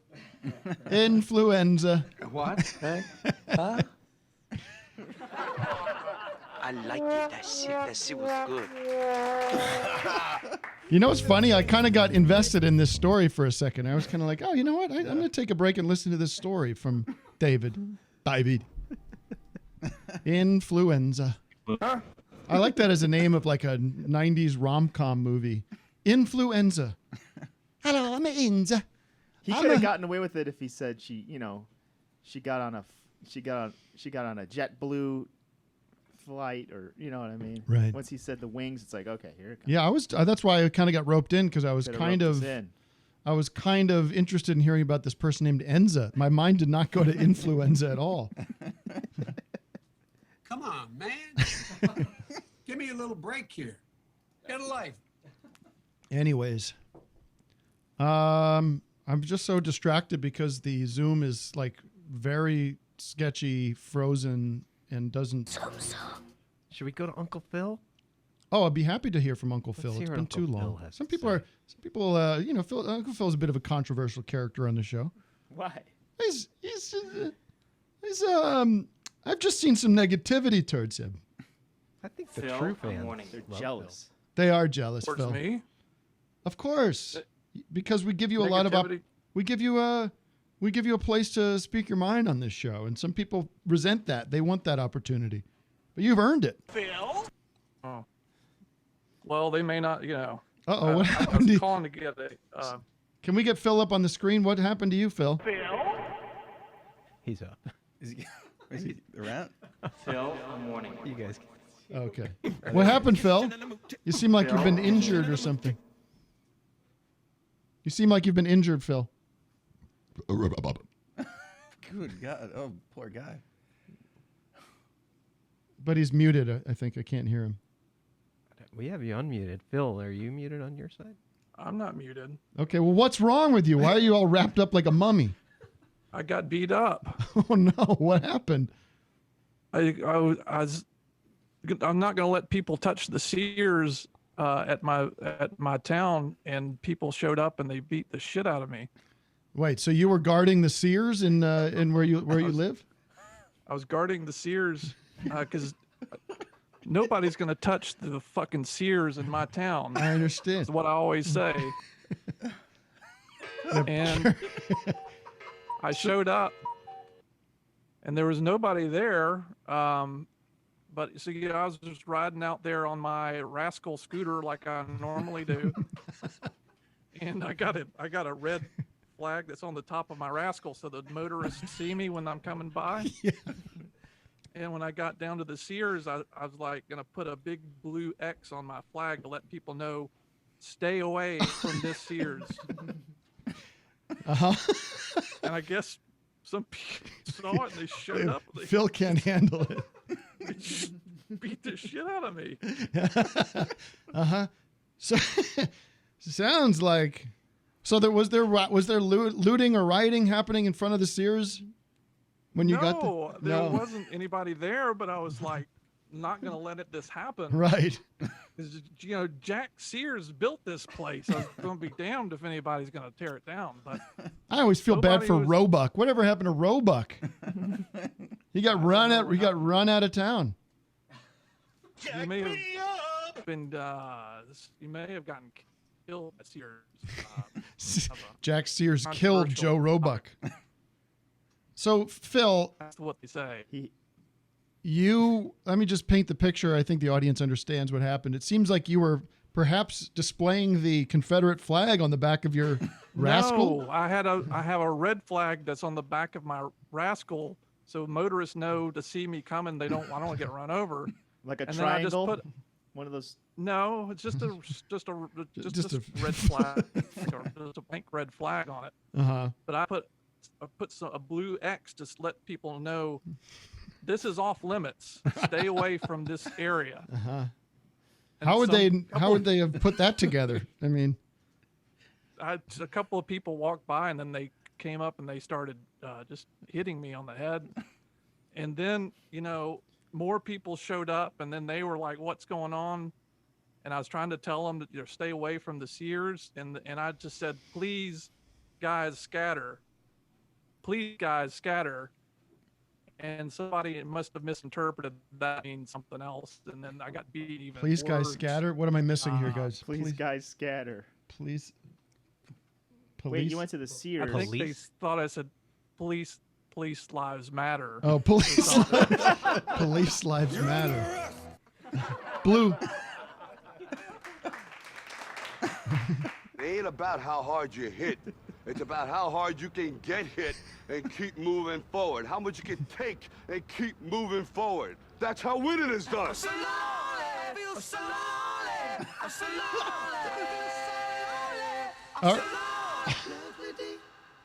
Influenza. What? Huh? I like it. That shit was good. You know what's funny? I kind of got invested in this story for a second. I was kind of like, oh, you know what? I'm going to take a break and listen to this story from David. Influenza. Huh? I like that as a name of like a 90s rom-com movie. Influenza. Hello, I'm Inza. He could have gotten away with it if he said she got on a JetBlue flight, or you know what I mean. Right. Once he said the wings, it's like, okay, here it comes. Yeah, I was. That's why I kind of got roped in, because I was Could've kind roped us of. in. I was kind of interested in hearing about this person named Enza. My mind did not go to influenza at all. Come on, man. Give me a little break here. Get a life. Anyways, I'm just so distracted because the Zoom is like very sketchy, frozen, and doesn't. Should we go to Uncle Phil? Oh, I'd be happy to hear from Uncle Phil. hear It's what been Uncle too Phil long. has Some to people, Uncle Phil's a bit of a controversial character on the show. Why? I've just seen some negativity towards him. I think the true fans They're love jealous. They are jealous, Towards Phil. me? Of course, because we give you a lot of Negativity? we give you a place to speak your mind on this show, and some people resent that. They want that opportunity, but you've earned it. Phil? Oh. Well, they may not, you know. Uh-oh, what I happened to was you? calling to get a... Can we get Phil up on the screen? What happened to you, Phil? He's up. Is he around? Phil, good morning. You guys. Okay. What happened, Phil? You seem like you've been injured or something. You seem like you've been injured, Phil. Good God. Oh, poor guy. But he's muted. I think I can't hear him. We have you unmuted. Phil, are you muted on your side? I'm not muted. Okay, well, what's wrong with you? Why are you all wrapped up like a mummy? I got beat up. Oh, no. What happened? I'm not going to let people touch the Sears at my town, and people showed up and they beat the shit out of me. Wait, so you were guarding the Sears in where you live? I was guarding the Sears because nobody's going to touch the fucking Sears in my town. I understand. That's what I always say. And I showed up, and there was nobody there. But see, I was just riding out there on my rascal scooter like I normally do, and I got a red flag that's on the top of my rascal, so the motorists see me when I'm coming by. Yeah. And when I got down to the Sears, I was like gonna put a big blue X on my flag to let people know, stay away from this Sears. Uh-huh. And I guess some people saw it and they showed up. And Phil can't handle it. they beat the shit out of me. Uh-huh. So sounds like was there looting or rioting happening in front of the Sears when you got there? There wasn't anybody there, but I was like, not gonna let this happen. Right. 'Cause, you know, Jack Sears built this place. I was gonna be damned if anybody's gonna tear it down. But I always feel bad for Roebuck. Whatever happened to Roebuck? He got run out of town. You may have been. You may have gotten killed at Sears. Jack Sears killed Joe Roebuck. So Phil, That's what they say. let me just paint the picture. I think the audience understands what happened. It seems like you were perhaps displaying the Confederate flag on the back of your rascal. No, I have a red flag that's on the back of my rascal, so motorists know to see me coming. I don't want to get run over. Like a And triangle. Then I just put, one of those. No, it's just a red flag, just a blank red flag on it. Uh-huh. But I put a blue X to let people know this is off limits. Stay away from this area. Uh-huh. And How would they have put that together? I mean, a couple of people walked by and then they came up and they started just hitting me on the head. And then, you know, more people showed up and then they were like, what's going on? And I was trying to tell them that, stay away from the Sears. And I just said, please, guys, scatter. Please, guys, scatter. and somebody must have misinterpreted that means something else, and then I got beat even. Please, guys, worse. scatter. What am I missing here, guys? Please, guys, scatter. Please. Wait, you went to the Sears. I think they thought I said police lives matter. Oh, police lives matter. Blue. It ain't about how hard you hit. It's about how hard you can get hit and keep moving forward. How much you can take and keep moving forward. That's how winning is done.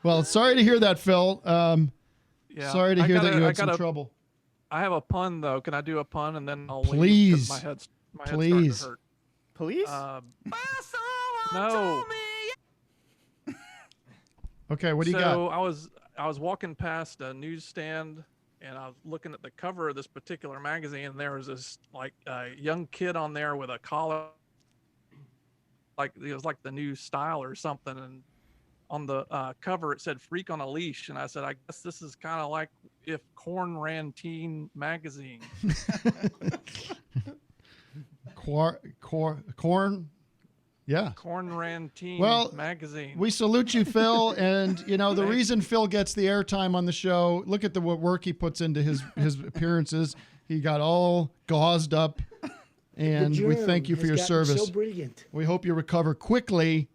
Well, sorry to hear that, Phil. Yeah, Sorry to hear that you had some trouble. I have a pun though. Can I do a pun and then I'll leave? 'Cause Please. My head's Please. starting to hurt. Police? No. Okay, what do you So got? I was walking past a newsstand and I was looking at the cover of this particular magazine, and there was this like young kid on there with a collar, like it was like the new style or something, and on the cover it said "Freak on a Leash," and I said, I guess this is kind of like if Korn ran teen magazine. Corn. Yeah. Korn ran teen magazine. We salute you, Phil. And, you know, the reason Phil gets the airtime on the show, look at the work he puts into his appearances. He got all gauzed up. And we thank you for your service. So brilliant. We hope you recover quickly.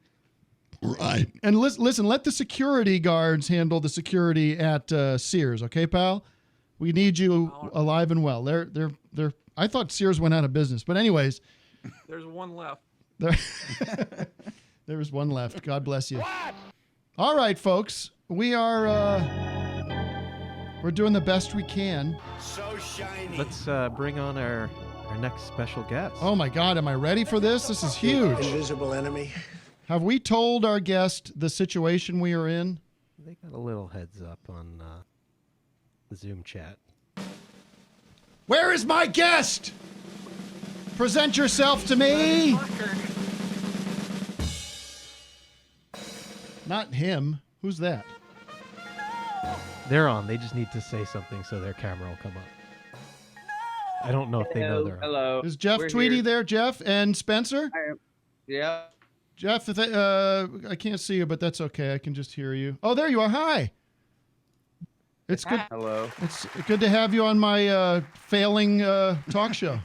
Right. And listen, let the security guards handle the security at Sears, okay, pal? We need you alive and well. They're. I thought Sears went out of business, but anyways, There's one left. There is one left. God bless you. All right, folks, we are we're doing the best we can. So shiny. Let's bring on our next special guest. Oh my God, am I ready for this? This is huge. Invisible enemy. Have we told our guest the situation we are in? They got a little heads up on the Zoom chat. Where is my guest? Present yourself to me. Not him. Who's that? They're on. They just need to say something so their camera will come up. I don't know if they know they're on. Hello. Is Jeff Tweedy there, Jeff? And Spencer? Yeah. Jeff, I can't see you, but that's okay. I can just hear you. Oh, there you are. Hi. It's good. Hello. It's good to have you on my failing talk show.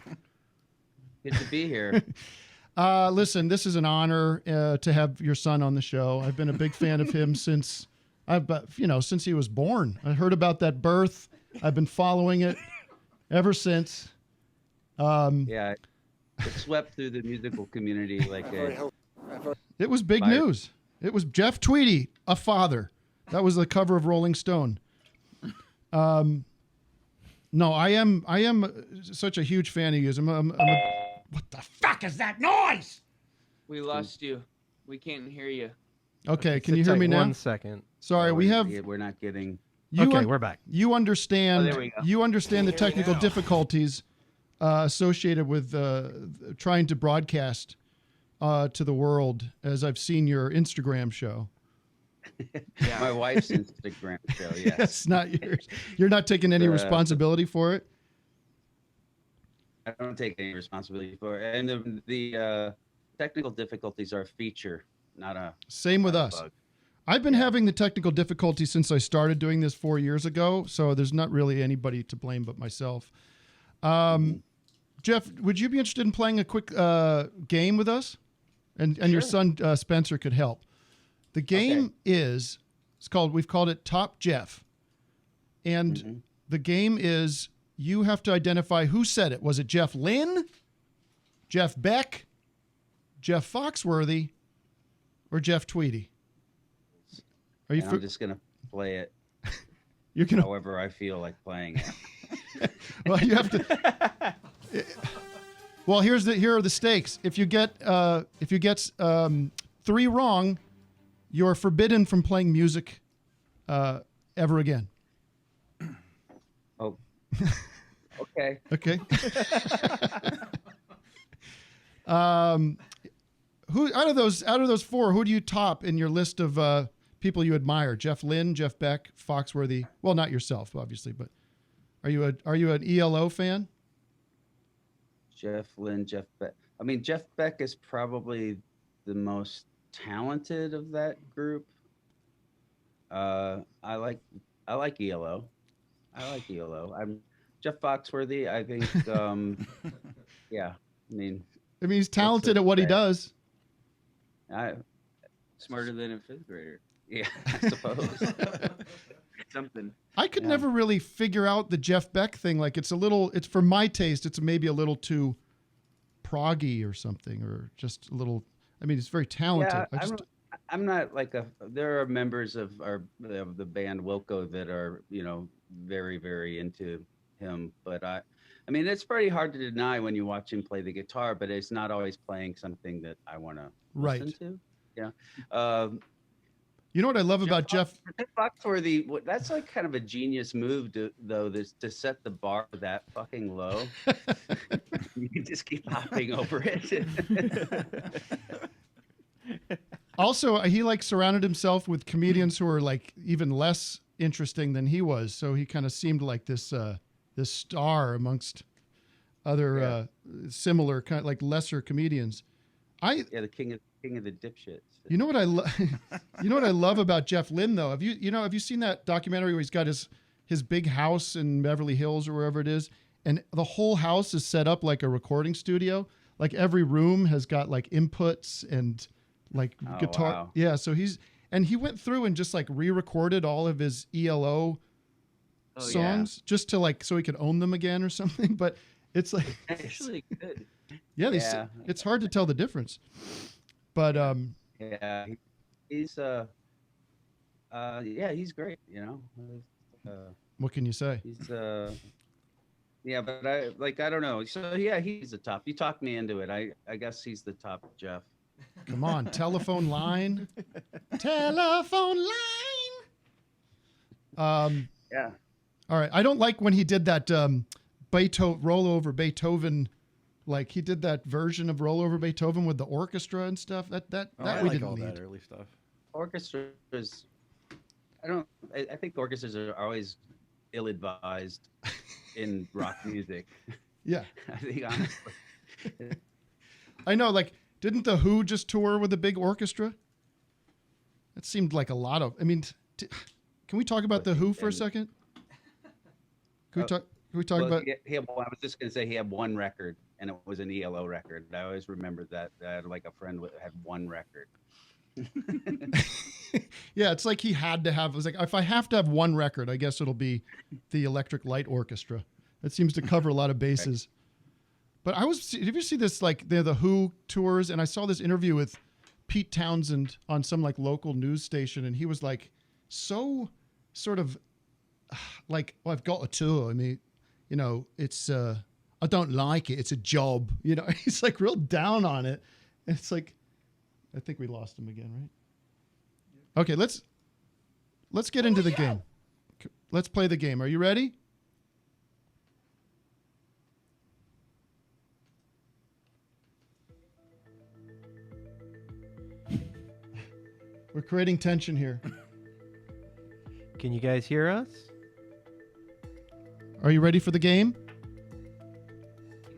Good to be here. Listen, this is an honor to have your son on the show. I've been a big fan of him since since he was born. I heard about that birth. I've been following it ever since. Yeah, it swept through the musical community like a. It was big news. It was Jeff Tweedy, a father. That was the cover of Rolling Stone. No, I am such a huge fan of yours. What the fuck is that noise? We lost you. We can't hear you. Okay, can you hear me now? 1 second. Sorry, we're not getting. We're back. You understand? Oh, there we go. You understand the technical difficulties associated with trying to broadcast to the world, as I've seen your Instagram show. Yeah, my wife's Instagram show. Yes. It's not yours. You're not taking any responsibility for it. I don't take any responsibility for it, and the technical difficulties are a feature, not a. Same with us. bug. I've been having the technical difficulties since I started doing this 4 years ago, so there's not really anybody to blame but myself. Jeff, would you be interested in playing a quick game with us? And your son Spencer could help. The game we've called it Top Jeff. And the game is you have to identify who said it. Was it Jeff Lynne, Jeff Beck, Jeff Foxworthy, or Jeff Tweedy? I'm just going to play it however I feel like playing it. Well, you have to. Well, here are the stakes. If you get 3 wrong, you're forbidden from playing music ever again. Oh. Okay. Okay. Who out of those 4? Who do you top in your list of people you admire? Jeff Lynne, Jeff Beck, Foxworthy. Well, not yourself, obviously, but Are you an ELO fan? Jeff Lynne, Jeff Beck. I mean, Jeff Beck is probably the most talented of that group. I like ELO. I like ELO. I'm Jeff Foxworthy. I think. Yeah. I mean, he's talented at what he does. Smarter than a fifth grader. Yeah, I suppose. Something. I could never really figure out the Jeff Beck thing. Like it's for my taste, it's maybe a little too proggy or something, or just a little. I mean, it's very talented. Yeah, I'm not like there are members of the band Wilco that are, very, very into him. But I mean, it's pretty hard to deny when you watch him play the guitar, but it's not always playing something that I want to listen to. Yeah. You know what I love about Jeff Foxworthy? That's like kind of a genius move, to set the bar that fucking low. You can just keep hopping over it. Also, he surrounded himself with comedians who were like even less interesting than he was, so he kind of seemed like this star amongst other similar kind of like lesser comedians. The king of the dipshits. You know what I love about Jeff Lynne though? Have you seen that documentary where he's got his big house in Beverly Hills or wherever it is, and the whole house is set up like a recording studio? Like every room has got like inputs and like guitar. Wow. Yeah, so he went through and just like re-recorded all of his ELO songs just to so he could own them again or something. But it's like actually good. Yeah, it's hard to tell the difference. But yeah, he's he's great, what can you say? He's yeah, but I don't know. So yeah, he's the top. You talked me into it. I guess he's the top, Jeff. Come on, telephone line. Telephone line. Yeah. All right. I don't like when he did that rollover Beethoven. Like he did that version of Rollover Beethoven with the orchestra and stuff. That we didn't need. That early stuff. Orchestras. I think orchestras are always ill-advised in rock music. Yeah. I think honestly. I know. Like, didn't the Who just tour with a big orchestra? That seemed like a lot of. I mean, can we talk about the Who for a second? Can we talk about? I was just going to say he had one record, and it was an ELO record. I always remembered that. I had like a friend that had one record. Yeah, it's like he had to have. It was like, if I have to have one record, I guess it'll be the Electric Light Orchestra. That seems to cover a lot of bases. But did you see this, like the Who tours? And I saw this interview with Pete Townsend on some like local news station, and he was like, so sort of like, well, I've got a tour. I mean, it's I don't like it. It's a job. He's like real down on it. And it's like, I think we lost him again, right? Okay, let's get into the game. Let's play the game. Are you ready? We're creating tension here. Can you guys hear us? Are you ready for the game?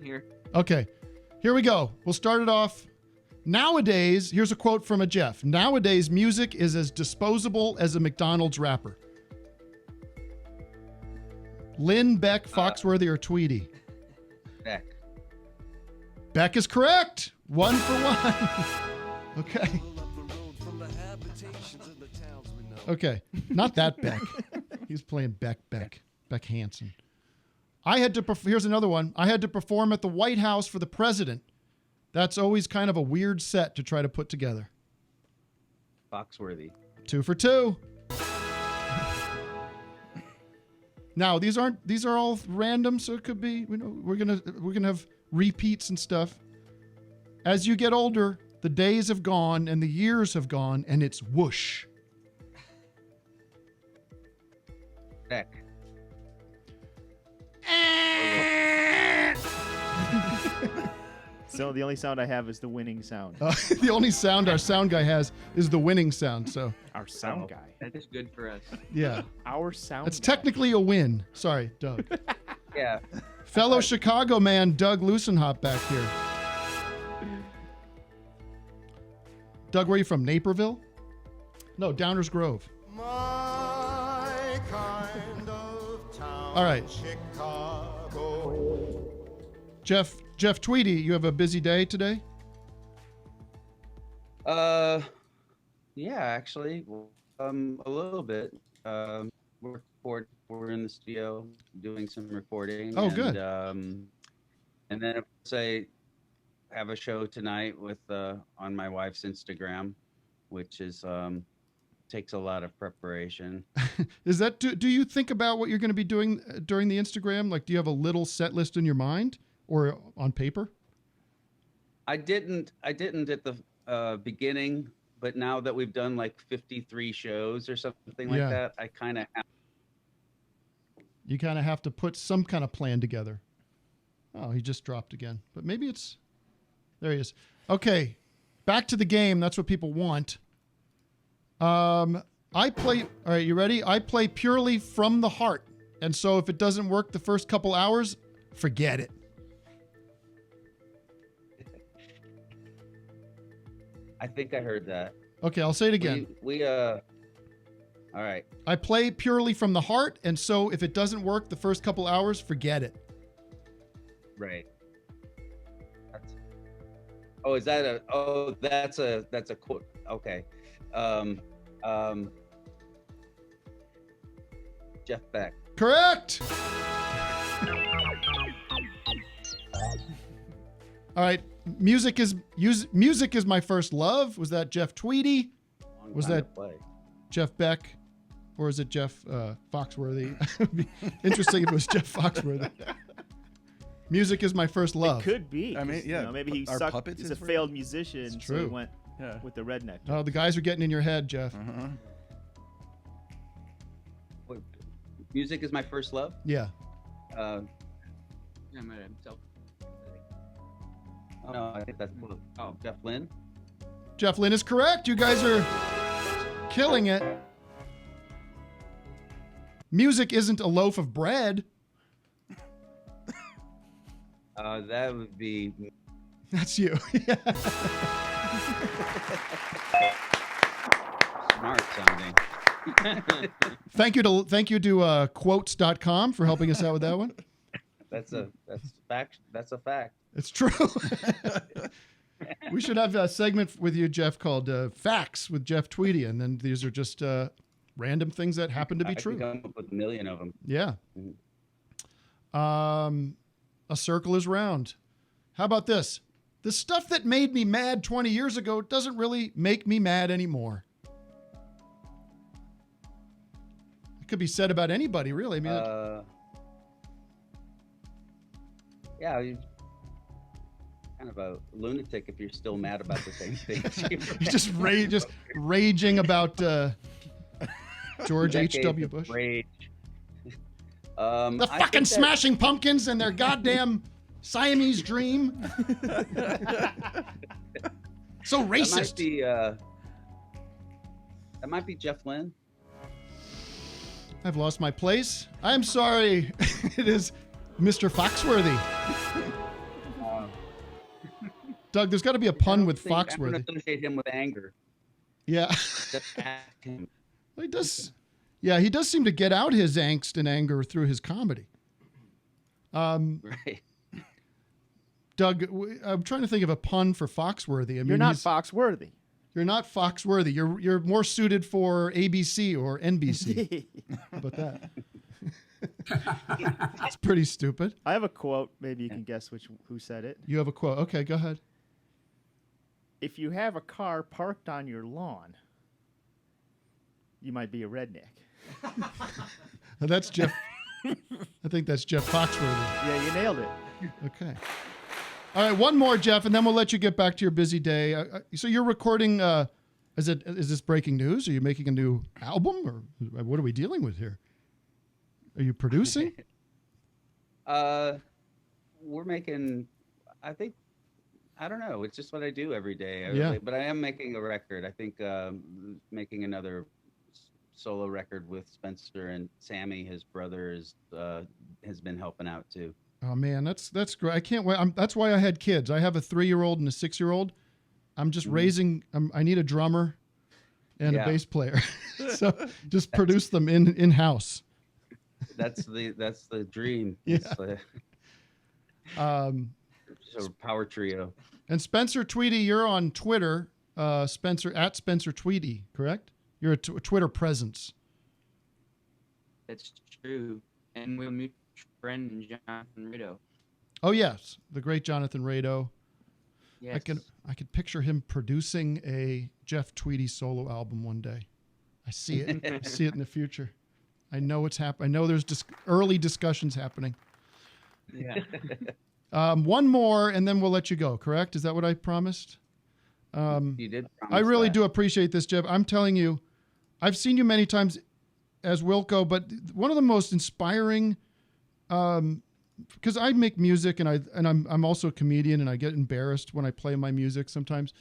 Here. Okay, here we go. We'll start it off. Nowadays, here's a quote from a Jeff. Nowadays, music is as disposable as a McDonald's wrapper. Lynn, Beck, Foxworthy, or Tweedy? Beck. Beck is correct. 1 for 1. Okay. Okay, not that Beck. He's playing Beck Hansen. Here's another one. I had to perform at the White House for the president. That's always kind of a weird set to try to put together. Foxworthy. 2 for 2. Now these are all random, so it could be. We're gonna have repeats and stuff. As you get older, the days have gone and the years have gone, and it's whoosh. Beck. So the only sound I have is the winning sound. The only sound our sound guy has is the winning sound. So Our sound guy. That is good for us. yeah, Our sound it's guy. technically a win. Sorry, Doug. Yeah. Fellow Chicago man Doug Lucenhop back here. Doug, where are you from? Naperville? No, Downers Grove. My kind of town, All right. Chicago. Jeff Tweedy, you have a busy day today? Yeah, actually, a little bit. We're in the studio doing some recording. Oh, good. And then if I have a show tonight with on my wife's Instagram, which is takes a lot of preparation. Is that do you think about what you're going to be doing during the Instagram? Like, do you have a little set list in your mind or on paper? I didn't at the beginning, but now that we've done like 53 shows or something like Yeah. that, I kind of have. You kind of have to put some kind of plan together. Oh, he just dropped again. But maybe it's... There he is. Okay, back to the game. That's what people want. I play... All right, you ready? I play purely from the heart. And so if it doesn't work the first couple hours, forget it. I think I heard that. Okay, I'll say it again. All right. I play purely from the heart, and so if it doesn't work the first couple hours, forget it. Right. Is that a? Oh, that's a quote. Okay. Jeff Beck. Correct. All right. Music is my first love. Was that Jeff Tweedy? Was that Jeff Beck? Or is it Jeff Foxworthy? It'd be interesting if it was Jeff Foxworthy. Music is my first love. It could be. I mean, yeah. Maybe he Are sucked. puppets He's a his failed musician, It's so he true. went with the redneck. Oh, the guys are getting in your head, Jeff. Wait, music is my first love. Yeah. No, I think that's Jeff Lynne. Jeff Lynne is correct. You guys are killing it. Music isn't a loaf of bread. That would be. That's you. Smart sounding. Thank you to quotes.com for helping us out with that one. That's a fact. That's a fact. It's true. We should have a segment with you, Jeff, called Facts with Jeff Tweedy, and then these are just random things that happen to be true. I can come up with a million of them. Yeah. A circle is round. How about this? The stuff that made me mad 20 years ago doesn't really make me mad anymore. It could be said about anybody, really. I mean, yeah, you're kind of a lunatic if you're still mad about the same things. you're just raging about George H.W. Bush. Rage. The fucking Smashing Pumpkins and their goddamn Siamese dream. So racist. That might be Jeff Lynne. I've lost my place. I'm sorry. It is Mr. Foxworthy. Doug, there's got to be a pun with Foxworthy. I'm going to associate him with anger. Yeah. Well, he does. Yeah, he does seem to get out his angst and anger through his comedy. Right. Doug, I'm trying to think of a pun for Foxworthy. I mean, You're not Foxworthy. You're not Foxworthy. You're more suited for ABC or NBC. How about that? It's pretty stupid. I have a quote. Maybe you can guess who said it. You have a quote. Okay, go ahead. If you have a car parked on your lawn, you might be a redneck. That's Jeff. I think that's Jeff Foxworthy. Yeah, you nailed it. Okay. All right, one more, Jeff, and then we'll let you get back to your busy day. So you're recording. Is this breaking news? Are you making a new album, or what are we dealing with here? Are you producing? We're making. I I don't know. It's just what I do every day. Yeah. But I am making a record. I think making another solo record with Spencer and Sammy, his brother, has been helping out too. Oh man, that's great. I can't wait. That's why I had kids. I have a 3-year-old and a 6-year-old. I'm just raising. I need a drummer and a bass player. So just produce them in house. That's the dream. Yeah. So power trio. And Spencer Tweedy, you're on Twitter. Spencer Tweedy, correct? You're a Twitter presence. That's true. And we're mutual friend Jonathan Rado. Oh yes, the great Jonathan Rado. Yes. I could picture him producing a Jeff Tweedy solo album one day. I see it. I see it in the future. I know it's happening. I know there's early discussions happening. Yeah. One more, and then we'll let you go. Correct? Is that what I promised? You did. I really that. do appreciate this, Jeff. I'm telling you, I've seen you many times as Wilco, but one of the most inspiring. Because I make music and I'm also a comedian, and I get embarrassed when I play my music sometimes.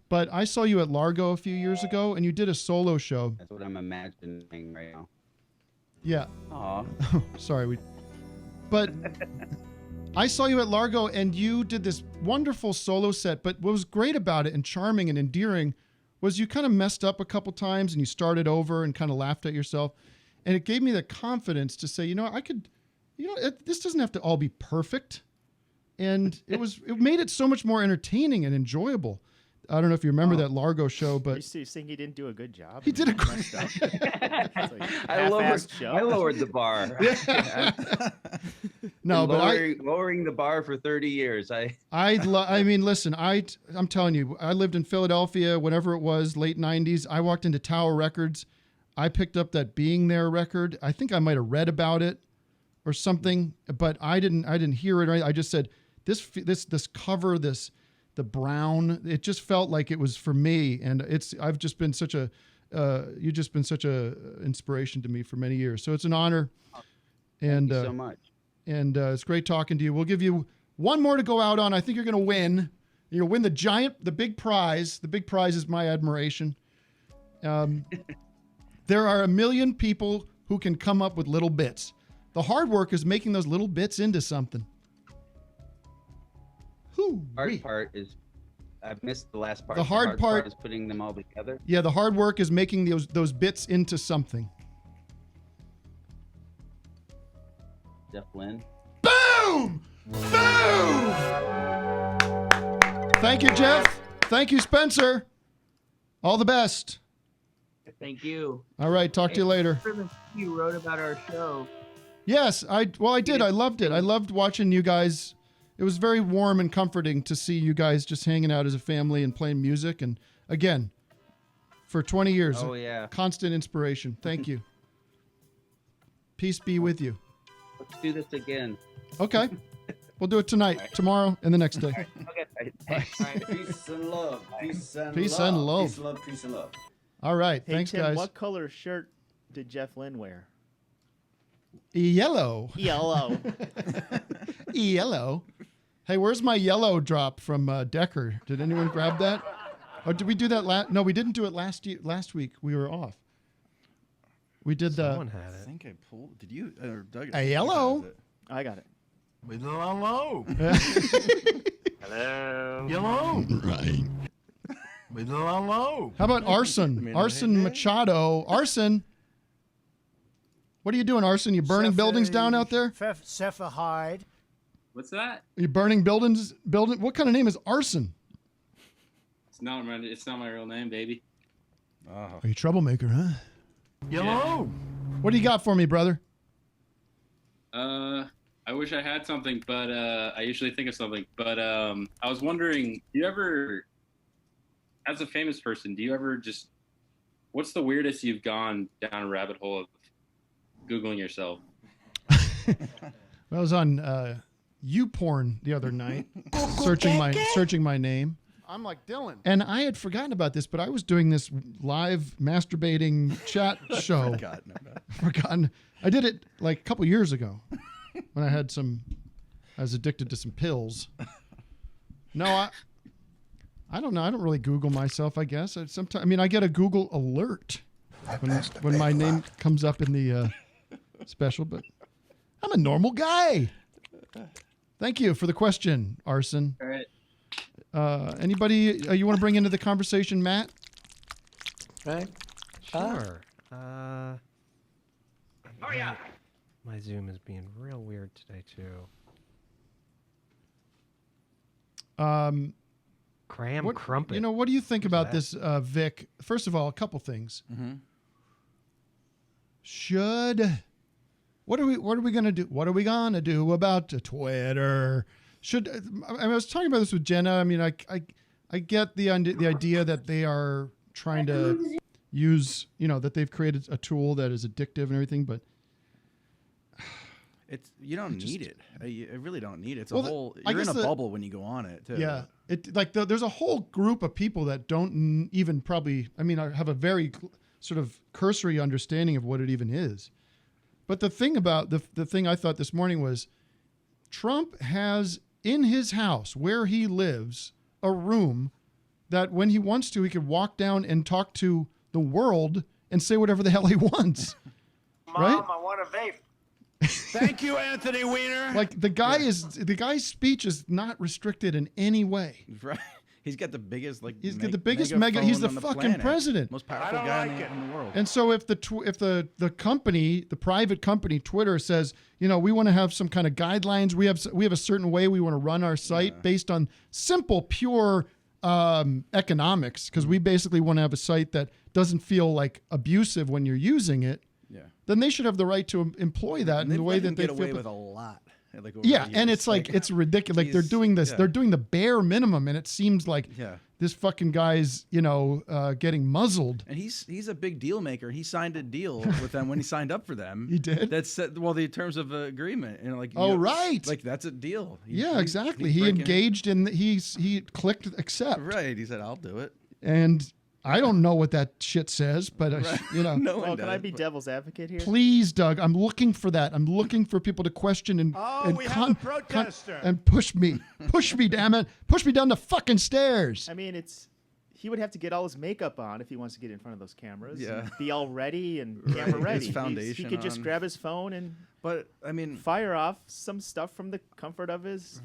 But I saw you at Largo a few years ago, and you did a solo show. That's what I'm imagining right now. Yeah. Aw. Sorry, but I saw you at Largo, and you did this wonderful solo set. But what was great about it and charming and endearing was you kind of messed up a couple times, and you started over and kind of laughed at yourself. And it gave me the confidence to say, this doesn't have to all be perfect. And it made it so much more entertaining and enjoyable. I don't know if you remember that Largo show, but you saying he didn't do a good job? He did a great job. I lowered the bar. No, but lowering the bar for 30 years. Listen, I'm telling you, I lived in Philadelphia, whenever it was, late 90s. I walked into Tower Records. I picked up that Being There record. I think I might have read about it or something, but I didn't hear it. I just said, this cover, the brown, it just felt like it was for me. And I've just been such a, you've just been such a inspiration to me for many years. So it's an honor. Thank you so much. And it's great talking to you. We'll give you one more to go out on. I think you're going to win. You'll win the big prize. The big prize is my admiration. There are 1 million people who can come up with little bits. The hard work is making those little bits into something. Hard part is, I missed the last part. The hard part is putting them all together. Yeah, the hard work is making those bits into something. Jeff Lynne. Boom! Boom! Thank you, Jeff. Thank you, Spencer. All the best. Thank you. All right, talk to you later. You wrote about our show. Yes, I did. I loved it. I loved watching you guys. It was very warm and comforting to see you guys just hanging out as a family and playing music. And again, for 20 years, constant inspiration. Thank you. Peace be with you. Let's do this again. Okay. We'll do it tonight, tomorrow, and the next day. Okay. Peace and love. Peace and Peace love. and love. Peace and love. Peace and love. All right. Hey, Thanks, Tim, guys. what color shirt did Jeff Lynne wear? Yellow. Yellow. Yellow. Hey, where's my yellow drop from Decker? Did anyone grab that? Or did we do that No, we didn't do it last week. We were off. We did the. Someone had it. I think I pulled. Did you or Doug? A yellow. I got it. With hello. Hello. Yellow. Right. With hello. How about Arson? Arson Machado. Arson. What are you doing, Arson? You burning buildings down out there? Cepha Hyde. What's that? Are you burning buildings? What kind of name is Arson? It's not my real name, baby. Are you a troublemaker, huh? Yellow. What do you got for me, brother? I wish I had something, but I usually think of something. But I was wondering, do you ever, as a famous person, what's the weirdest you've gone down a rabbit hole of Googling yourself? I was on YouPorn the other night, searching my name. I'm like Dylan. And I had forgotten about this, but I was doing this live masturbating chat show. Forgotten. I did it like a couple years ago when I was addicted to some pills. No, I don't know. I don't really Google myself, I guess. Sometimes, I mean, I get a Google alert when my name comes up in the special, but I'm a normal guy. Thank you for the question, Arson. All right. Anybody you want to bring into the conversation, Matt? Right? Sure. My Zoom is being real weird today too. Crumpet. You know, what do you think about this, Vic? First of all, a couple things. Mm-hmm. What are we going to do? What are we going to do about Twitter? I was talking about this with Jena. I mean, I get the idea that they are trying to use, that they've created a tool that is addictive and everything, but you don't need it. You really don't need it. It's you're in a bubble when you go on it too. Yeah. There's a whole group of people that don't even probably, have a very sort of cursory understanding of what it even is. But the thing about the thing I thought this morning was Trump has in his house where he lives a room that when he wants to, he could walk down and talk to the world and say whatever the hell he wants. Right? Mom, I want a vape. Thank you, Anthony Weiner. Like the guy's speech is not restricted in any way. Right. He's got the biggest he's got the biggest mega. He's the fucking planet. President, most powerful guy in the world. And so if the company, the private company, Twitter says, we want to have some kind of guidelines. We have a certain way we want to run our site based on simple, pure economics, because we basically want to have a site that doesn't feel like abusive when you're using it. Yeah. Then they should have the right to employ that in the way that they get feel. away with a lot. Like And it's like it's ridiculous. Like they're doing this. Yeah. They're doing the bare minimum, and it seems like this fucking guy's getting muzzled. And he's a big deal maker. He signed a deal with them when he signed up for them. He did. That's the terms of agreement. Right. Like that's a deal. Exactly. He engaged and he clicked accept. Right. He said, "I'll do it." And I don't know what that shit says, but No well, can I be devil's advocate here? Please, Doug. I'm looking for that. I'm looking for people to question and we have a protester. And push me, damn it, push me down the fucking stairs. I mean, he would have to get all his makeup on if he wants to get in front of those cameras. Yeah, and be all ready and camera ready. His foundation. He could just grab his phone and, fire off some stuff from the comfort of his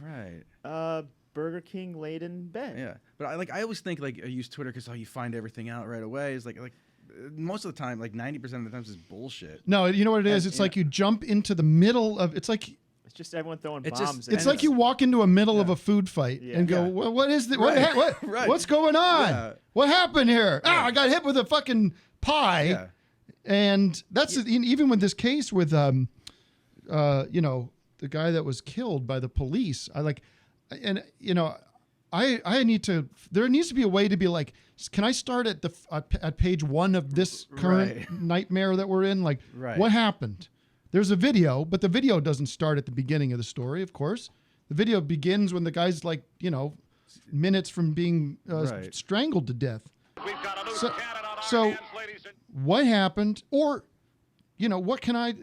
Burger King laden bed. Yeah, but I always think I use Twitter because you find everything out right away. It's like most of the time, 90% of the times, it's bullshit. No, you know what it is? It's like you jump into the middle of. It's just everyone throwing bombs. It's like you walk into a middle of a food fight and go, well, "What is this? What's going on? Yeah. What happened here? Yeah. I got hit with a fucking pie." Yeah. And that's even with this case with the guy that was killed by the police. I need to. There needs to be a way to be like, can I start at page 1 of this current nightmare that we're in? Like, what happened? There's a video, but the video doesn't start at the beginning of the story. Of course, the video begins when the guy's minutes from being strangled to death. So what happened? Or, what can I?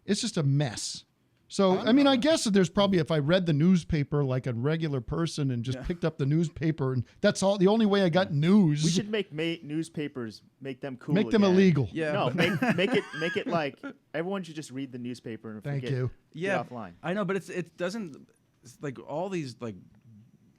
It's just a mess. So, I guess that there's probably, if I read the newspaper like a regular person and just picked up the newspaper, and that's all, the only way I got news. We should make newspapers, make them cool. Make them illegal. Yeah. No, make it like everyone should just read the newspaper and Thank you. Get offline. I know, but it doesn't, all these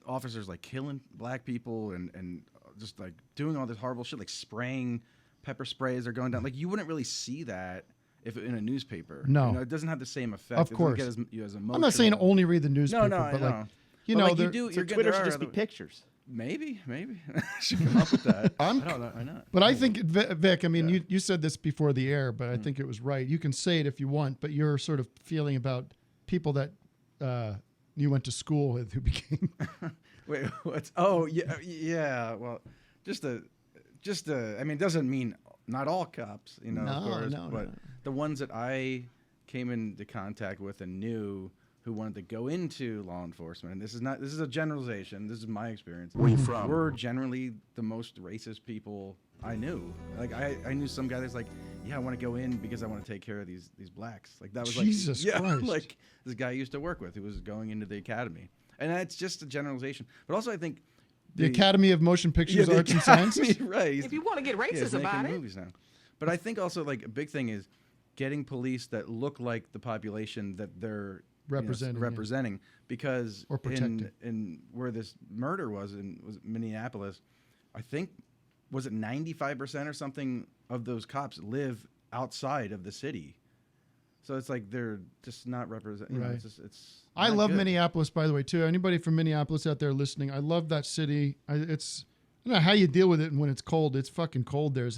officers killing black people and just doing all this horrible shit, spraying pepper sprays are going down. You wouldn't really see that if in a newspaper. No. It doesn't have the same effect. Of course. It doesn't get as emotional. I'm not saying only read the newspaper, No, but you do. So Twitter should just be pictures. Maybe. Should come up with that. I don't know. Why not? But I think, Vic, you said this before the air, but I think it was right. You can say it if you want, but you're sort of feeling about people that you went to school with who became... Wait, what? Oh, yeah. Well, it doesn't mean not all cops, of course, but the ones that I came into contact with and knew who wanted to go into law enforcement, and this is a generalization, this is my experience. Where you from? Were generally the most racist people I knew. I knew some guy that's I want to go in because I want to take care of these blacks. That was Jesus Christ. This guy I used to work with who was going into the academy. And that's just a generalization. But also I think The Academy of Motion Pictures Arts and Sciences. Right. If you want to get racist about it. Movies now. But I think also like a big thing is getting police that look like the population that they're representing because or protecting. In where this murder was Minneapolis, I think was it 95% or something of those cops live outside of the city. So it's like they're just not representing. Right. It's I not love good. Minneapolis, by the way, too. Anybody from Minneapolis out there listening, I love that city. I don't know how you deal with it when it's cold. It's fucking cold there.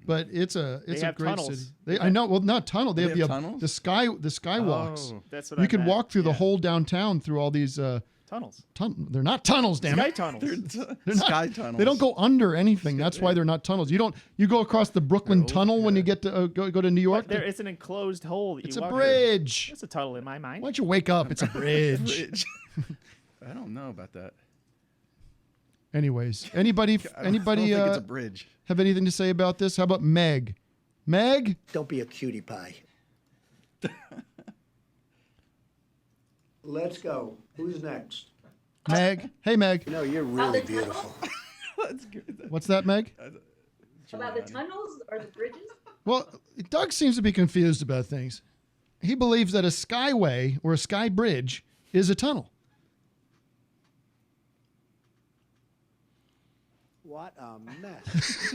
But it's a great tunnels. city. I know. Well, not tunnel. They have tunnels? the skywalks. Oh, that's what you I could meant. walk through the whole downtown through all these tunnels. They're not tunnels, damn Sky it. tunnels. They're not, Sky tunnels. They don't go under anything. That's why they're not tunnels. You go across the Brooklyn Tunnel when you get to go to New York. But it's an enclosed hole. That It's you a walk bridge. Through. It's a tunnel in my mind. Why don't you wake up? It's a bridge. I don't know about that. Anyways, anybody I don't think it's a bridge. Have anything to say about this? How about Meg? Meg? Don't be a cutie pie. Let's go. Who's next? Meg? Hey, Meg. You know, you're really beautiful. That's good. What's that, Meg? About the tunnels or the bridges? Well, Doug seems to be confused about things. He believes that a skyway or a sky bridge is a tunnel. What a mess.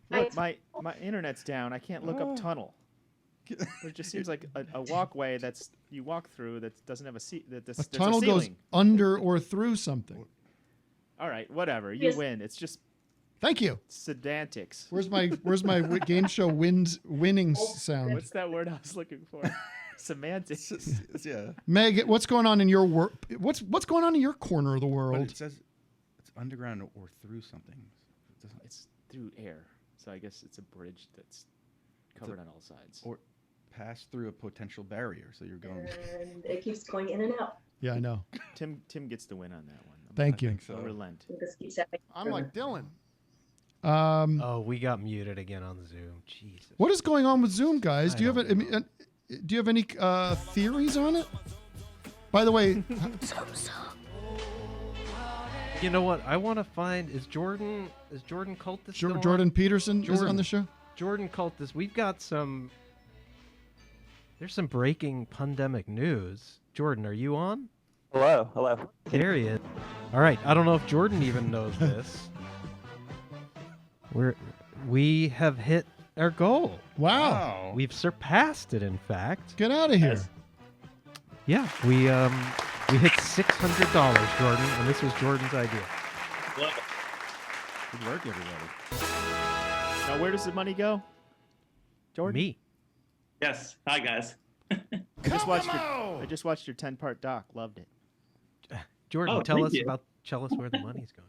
Look, my internet's down. I can't look up tunnel. It just seems like a walkway that's you walk through that doesn't have a seat. A tunnel goes under or through something. All right, whatever. You win. It's just. Thank you. Semantics. Where's my game show winning sound? What's that word I was looking for? Semantics. Yeah. Meg, what's going on in your work? What's going on in your corner of the world? But it says it's underground or through something. It's through air, so I guess it's a bridge that's covered on all sides. Or pass through a potential barrier, so you're going. And it keeps going in and out. Yeah, I know. Tim gets the win on that one. Thank you. I'll relent. This keeps happening. I'm like Dylan. Oh, we got muted again on Zoom. Jesus. What is going on with Zoom, guys? Do you have any theories on it? By the way, you know what? I want to find is Jordan Cultus still on? Jordan Peterson is on the show. Jordan Cultus. We've got some. There's some breaking PUNdemic news. Jordan, are you on? Hello. There he is. All right. I don't know if Jordan even knows this. We have hit our goal. Wow. We've surpassed it, in fact. Get out of here. Yeah, we hit $600, Jordan, and this was Jordan's idea. Good work, everybody. Now, where does the money go? Jordan? Me. Yes. Hi, guys. I just watched your 10-part doc. Loved it. Jordan, tell us where the money's going.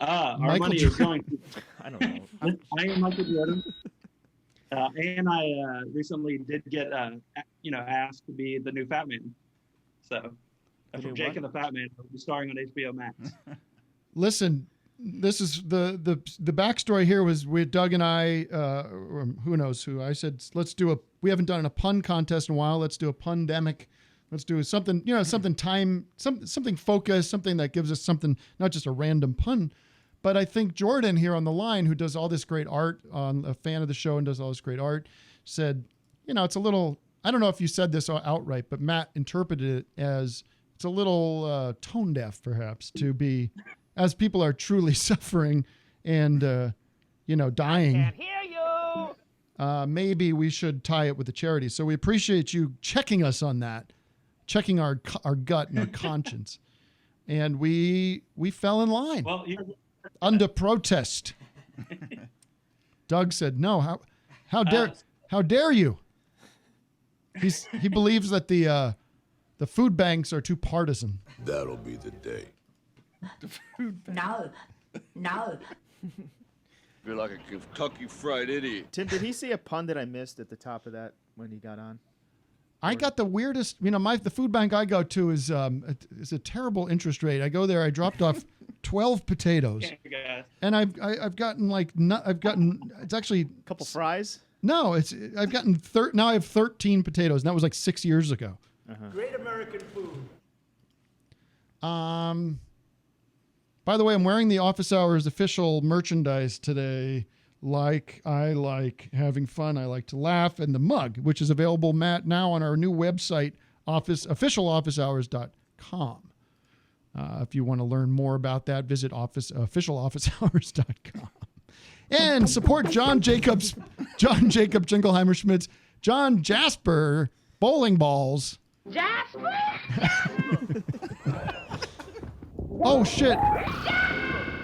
Our Michael money is going to... I don't know. I am Michael Jordan. And I recently did get, asked to be the new Fat Man. So, from Jake and the Fat Man, I'll be starring on HBO Max. Listen, this is the backstory here was with Doug and I, or who knows who. I said, we haven't done a pun contest in a while. Let's do a PUNdemic. Let's do something, something focused, something that gives us something, not just a random pun. But I think Jordan here on the line, who does all this great art, a fan of the show and does all this great art, said, it's a little, I don't know if you said this outright, but Matt interpreted it as it's a little tone deaf, perhaps, to be, as people are truly suffering and, dying. Can't hear you. Maybe we should tie it with the charity. So we appreciate you checking us on that, checking our gut and our conscience. And we fell in line. Well, under protest. Doug said, "No, how dare you?" He believes that the food banks are too partisan. That'll be the day. No. Feel like a Kentucky Fried Idiot. Tim, did he see a pun that I missed at the top of that when he got on? I got the weirdest. The food bank I go to is a terrible interest rate. I go there. I dropped off 12 potatoes, and I've gotten it's actually a couple fries. No, I've gotten now I have 13 potatoes, and that was like 6 years ago. Great American food. By the way, I'm wearing the Office Hours official merchandise today. I like having fun. I like to laugh. And the mug, which is available, Matt, now on our new website, officialofficehours.com. If you want to learn more about that, visit officialofficehours.com. And support John Jacob Jingleheimer Schmidt's John Jasper bowling balls. Jasper? Oh, shit.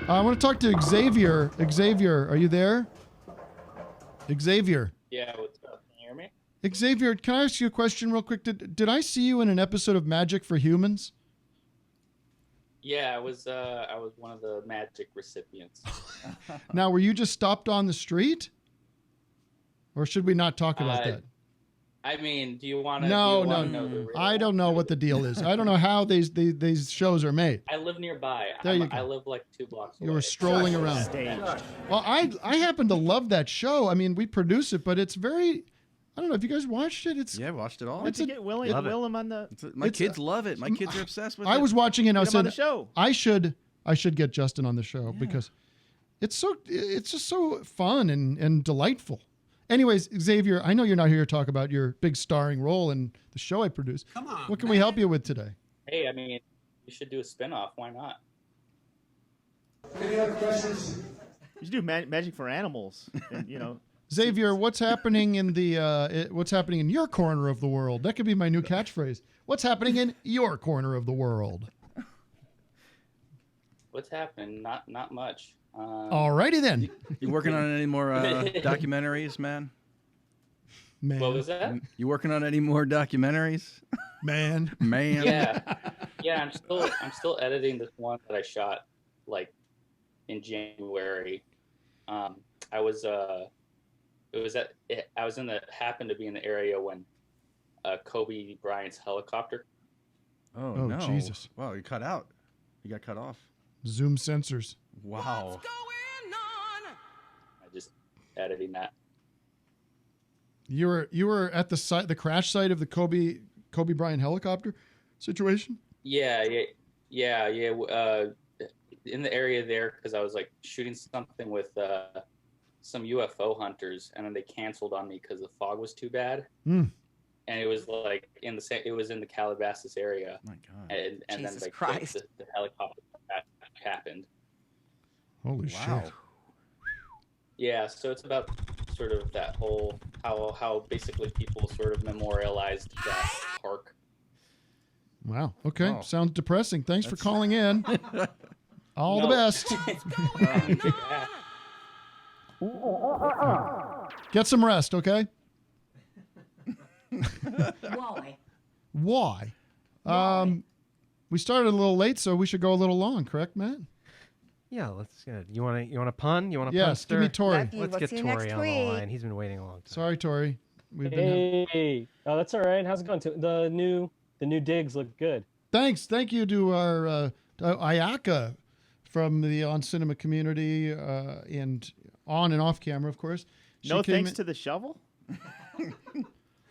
I want to talk to Xavier. Xavier, are you there? Xavier. Yeah, what's up? Can you hear me? Xavier, can I ask you a question real quick? Did I see you in an episode of Magic for Humans? Yeah, I was one of the magic recipients. Now, were you just stopped on the street? Or should we not talk about that? I mean, do you want to? No. Know I don't know what the deal is. I don't know how these shows are made. I live nearby. There you go. I live like 2 blocks away. You were strolling around. Well, I happen to love that show. I mean, we produce it, but it's very. I don't know if you guys watched it. I watched it all. Let's get Willem on the. My kids love it. My kids are obsessed with it. I was watching it. And I Get him on said, the show. I should get Justin on the show because it's just so fun and delightful. Anyways, Xavier, I know you're not here to talk about your big starring role in the show I produce. Come on. What can we help you with today? Hey, I mean, you should do a spinoff. Why not? Any other questions? You should do Magic for Animals. And, Xavier, what's happening in what's happening in your corner of the world? That could be my new catchphrase. What's happening in your corner of the world? What's happening? Not much. Alrighty then. You working on any more documentaries, man? Man. What was that? You working on any more documentaries? Man. Yeah. I'm still editing this one that I shot like in January. Happened to be in the area when Kobe Bryant's helicopter. Oh no! Jesus! Wow, you cut out. You got cut off. Zoom sensors. Wow. I just editing that. You were at the crash site of the Kobe Bryant helicopter situation? Yeah. In the area there, because I was like shooting something with some UFO hunters, and then they canceled on me because the fog was too bad. Mm. And it was like in the Calabasas area. Oh my God. And then Jesus like Christ. the helicopter happened. Holy Wow. shit. Yeah, so it's about sort of that whole how basically people sort of memorialized that park. Wow. Okay. Wow. Sounds depressing. Thanks for calling in. All the best. Get some rest, okay? Why? Why? We started a little late, so we should go a little long, correct, Matt? Yeah, let's get. You want a pun? You want a Yes, give me Tori. Matthew, Let's what's get your Tori next on the tweet? line. He's been waiting a long time. Sorry, Tori. We've been Hey, oh, that's all right. How's it going? The new digs look good. Thanks. Thank you to our Ayaka from the On Cinema community and on and off camera, of course. No thanks to the shovel?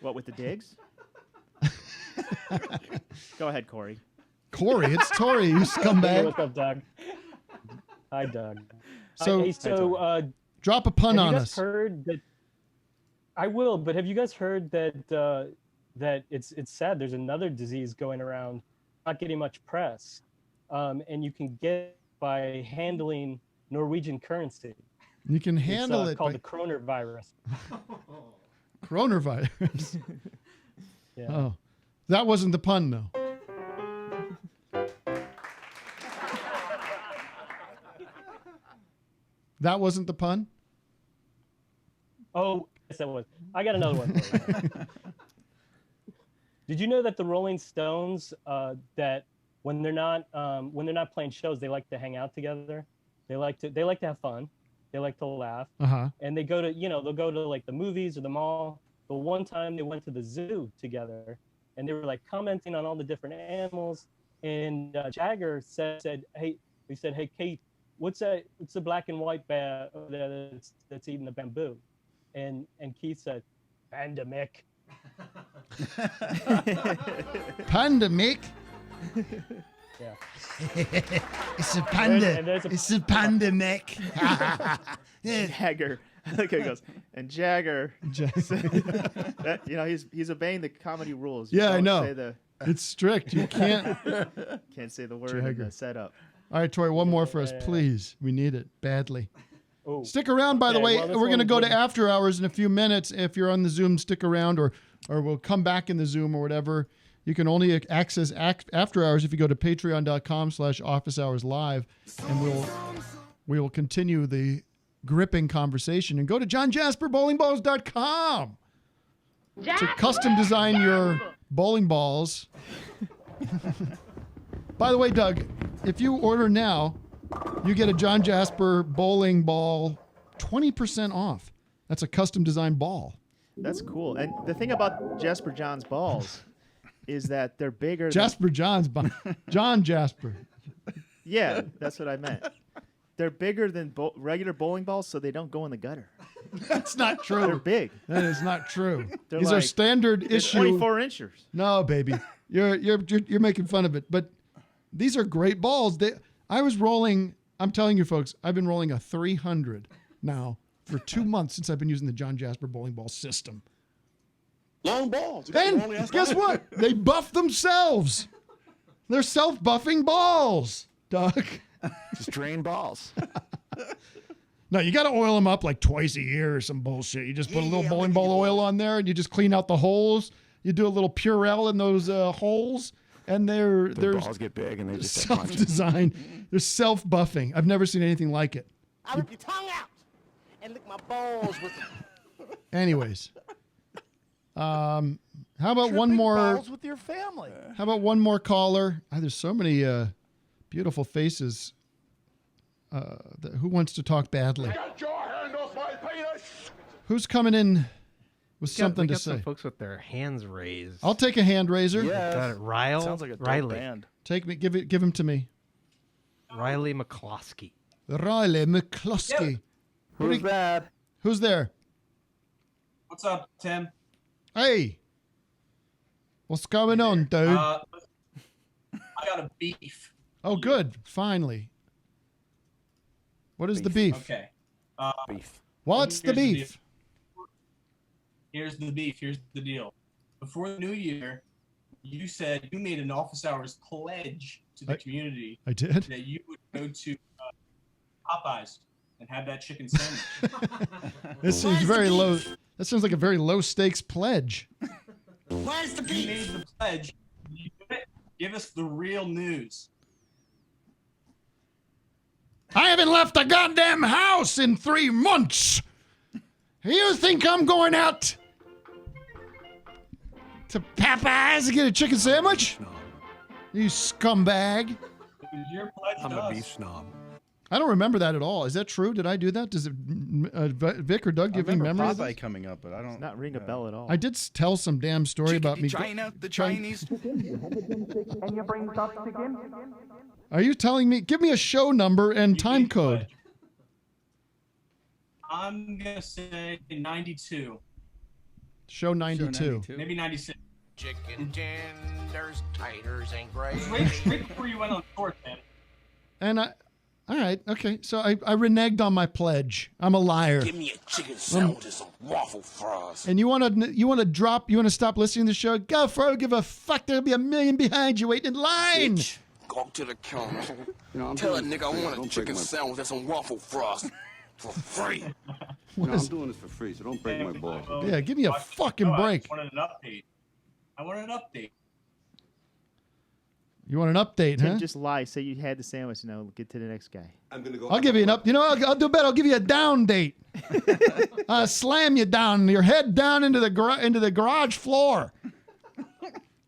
What, with the digs? Go ahead, Corey. Corey, it's Tori, you Hey, scumbag. what's up, Doug? Hi, Doug. So- Hey, Drop a pun have on you guys us. heard that? I will, but have you guys heard that that it's sad? There's another disease going around, not getting much press, and you can get by handling Norwegian currency. You can handle it's, it called by the coronavirus. coronavirus. Yeah. Oh, that wasn't the pun, though. That wasn't the pun? Oh, yes, that was. I got another one for you. Did you know that the Rolling Stones, that when they're not playing shows, they like to hang out together. They like to have fun. They like to laugh. Uh-huh. And they go to, they'll go to like the movies or the mall. But one time they went to the zoo together, and they were like commenting on all the different animals. And Jagger said, "Hey, Kate, what's the black and white bear that's eating the bamboo?" And Keith said, "PUNdemic." PUNdemic? Yeah. It's a panda. And there's a- It's a pandemic. Jagger. I like how he goes. And Jagger. That, you know, he's obeying the comedy rules. You Yeah, I don't know. Say the, It's strict. You can't. can't say the word in Jagger. the setup. All right, Tori, one more for us, please. We need it badly. Oh. Stick around, by the Okay, way. well, this We're going to one go to would- after hours in a few minutes. If you're on the Zoom, stick around, or we'll come back in the Zoom or whatever. You can only access after hours if you go to patreon.com/officeHoursLive, and we will continue the gripping conversation. And go to johnjasperbowlingballs.com to custom design your bowling balls. By the way, Doug, if you order now, you get a John Jasper bowling ball 20% off. That's a custom designed ball. That's cool. And the thing about Jasper John's balls is that they're bigger. Jasper John's John Jasper. Yeah, that's what I meant. They're bigger than regular bowling balls, so they don't go in the gutter. That's not true. They're big. That is not true. They're These are like- standard they're issue. 24 inchers. No, baby, you're making fun of it. But these are great balls. I was rolling. I'm telling you, folks, I've been rolling a 300 now for 2 months since I've been using the John Jasper bowling ball system. Long balls. And guess what? They buff themselves. They're self-buffing balls, Doug. Just drain balls. No, you got to oil them up like twice a year or some bullshit. You just put a little bowling ball oil on there, and you just clean out the holes. You do a little Purell in those holes, and they're balls get big and they just start punching. self-designed. They're self-buffing. I've never seen anything like it. I rip your tongue out and lick my balls with it. Anyways, how about one more? balls with your family. How about one more caller? There's so many beautiful faces. Who wants to talk badly? Get your hand off my penis! Who's coming in with something we to got say? some folks with their hands raised. I'll take a hand raiser. Yeah. Got it. Sounds like a dope Riley. band. Give him to me. Riley McCloskey. Riley McCloskey. Who's that? Who's there? What's up, Tim? Hey. What's going on, dude? I got a beef. Oh, good. Finally. What is the beef? Okay. Beef. What's the Here's the beef? Here's the beef. Here's the deal. Before the new year, you said you made an office hours pledge to the community. I did? That you would go to Popeyes and have that chicken sandwich. This seems very low. That sounds like a very low stakes pledge. Where's the beef? You made the pledge. You do it. Give us the real news. I haven't left the goddamn house in 3 months. You think I'm going out to Popeyes to get a chicken sandwich? You scumbag. Your pledge I'm to a us. beef snob. I don't remember that at all. Is that true? Did I do that? Does it, Vic or Doug, do you have any memory of Popeye this? coming up, but I don't. It's not ring a bell at all. I did tell some damn story about me. China, the Chinese. And you bring chopsticks in? Are you telling me? Give me a show number and time code. I'm gonna say 92. Show 92. Maybe 96. Chicken tenders, taters, and gravy. Right before you went on tour, man. And all right, okay. So I reneged on my pledge. I'm a liar. Give me a chicken sandwich and some waffle fries. And you want to stop listening to the show? Go for it. Give a fuck. There'll be a million behind you waiting in line. Bitch, go up to the counter. Tell a nigga I want a chicken sandwich and some waffle fries for free. No, I'm doing this for free, so don't break my balls. Yeah, give me a fucking I break. just wanted an update. I want an update. You want an update, Tim, huh? just lie. Say you had the sandwich. Now get to the next guy. I'm gonna go. I'll give you an up. You know, I'll do better. I'll give you a down date. Slam you down, your head down into the garage floor.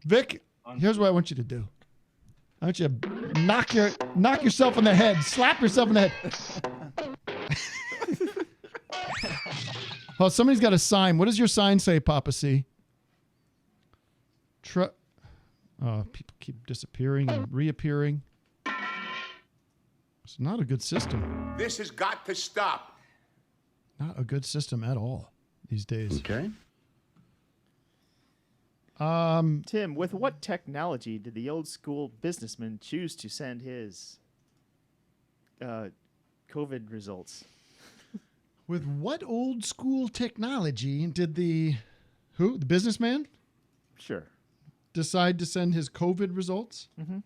Vic, here's what I want you to do. I want you to knock yourself in the head, slap yourself in the head. Oh, somebody's got a sign. What does your sign say, Papa C? People keep disappearing and reappearing. It's not a good system. This has got to stop. Not a good system at all these days. Okay. Tim, with what technology did the old school businessman choose to send his COVID results? With what old school technology did the businessman? Sure. Decide to send his COVID results? Mm-hmm.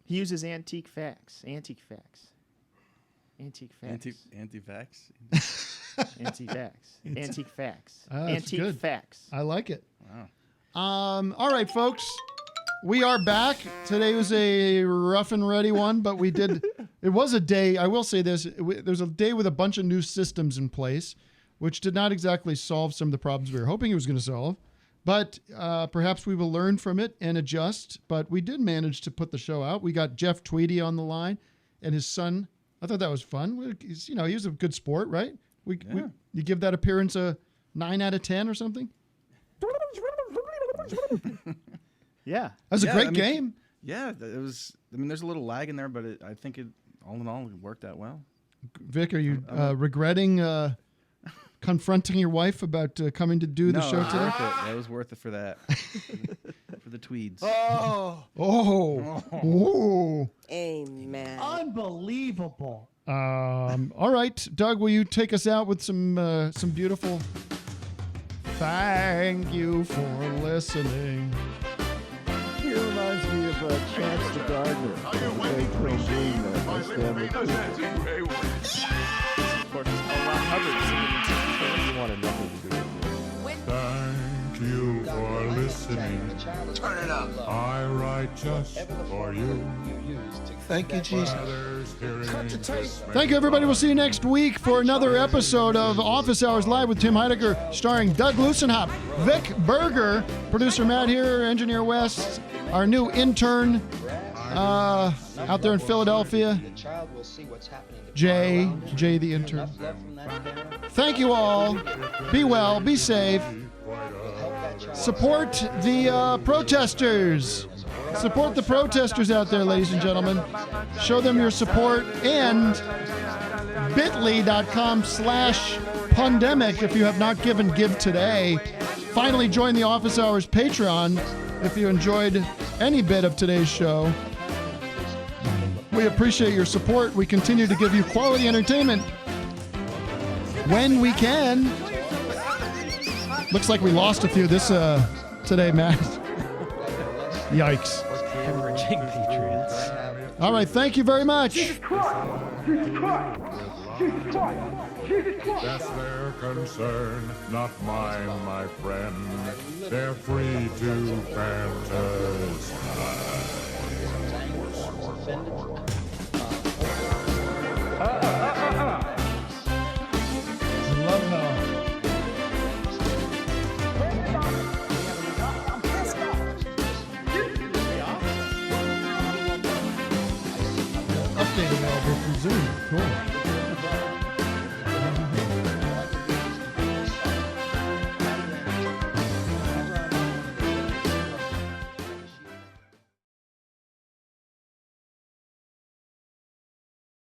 He uses antique facts. Antique facts. Antique facts. Anti-vax? Anti-vax. Antique facts. That's Antique good. facts. I like it. Wow. All right, folks. We are back. Today was a rough and ready one, but we did. It was a day. I will say this. There was a day with a bunch of new systems in place, which did not exactly solve some of the problems we were hoping it was going to solve. But perhaps we will learn from it and adjust. But we did manage to put the show out. We got Jeff Tweedy on the line and his son. I thought that was fun. He was a good sport, right? You give that appearance a 9 out of 10 or something? Yeah. That was a great game. Yeah, it was. I mean, there's a little lag in there, but I think all in all, it worked out well. Vic, are you regretting confronting your wife about coming to do the show today? That was worth it for that. For the tweeds. Oh. Amen. Unbelievable. All right, Doug, will you take us out with some beautiful thank you for listening? He reminds me of Chance the Gardener. Of course, L. Hubbard singing. You wanted nothing to do with it. Thank you for listening. Turn it up. I write just for you. Thank you, Jesus. Thank you, everybody. We'll see you next week for another episode of Office Hours Live with Tim Heidecker, starring Doug Lusenhop, Vic Berger, producer Matt here, engineer West, our new intern out there in Philadelphia, Jay the intern. Thank you all. Be well. Be safe. Support the protesters. Support the protesters out there, ladies and gentlemen. Show them your support, and bit.ly.com/PUNdemic if you have not given, give today. Finally, join the Office Hours Patreon if you enjoyed any bit of today's show. We appreciate your support. We continue to give you quality entertainment when we can. Looks like we lost a few today, Matt. Yikes. Hemorrhaging Patriots. All right, thank you very much. Jesus Christ! Jesus Christ! Jesus Christ! Jesus Christ! That's their concern, not mine, my friend. They're free to fantasize. I love how update available through Zoom. Cool.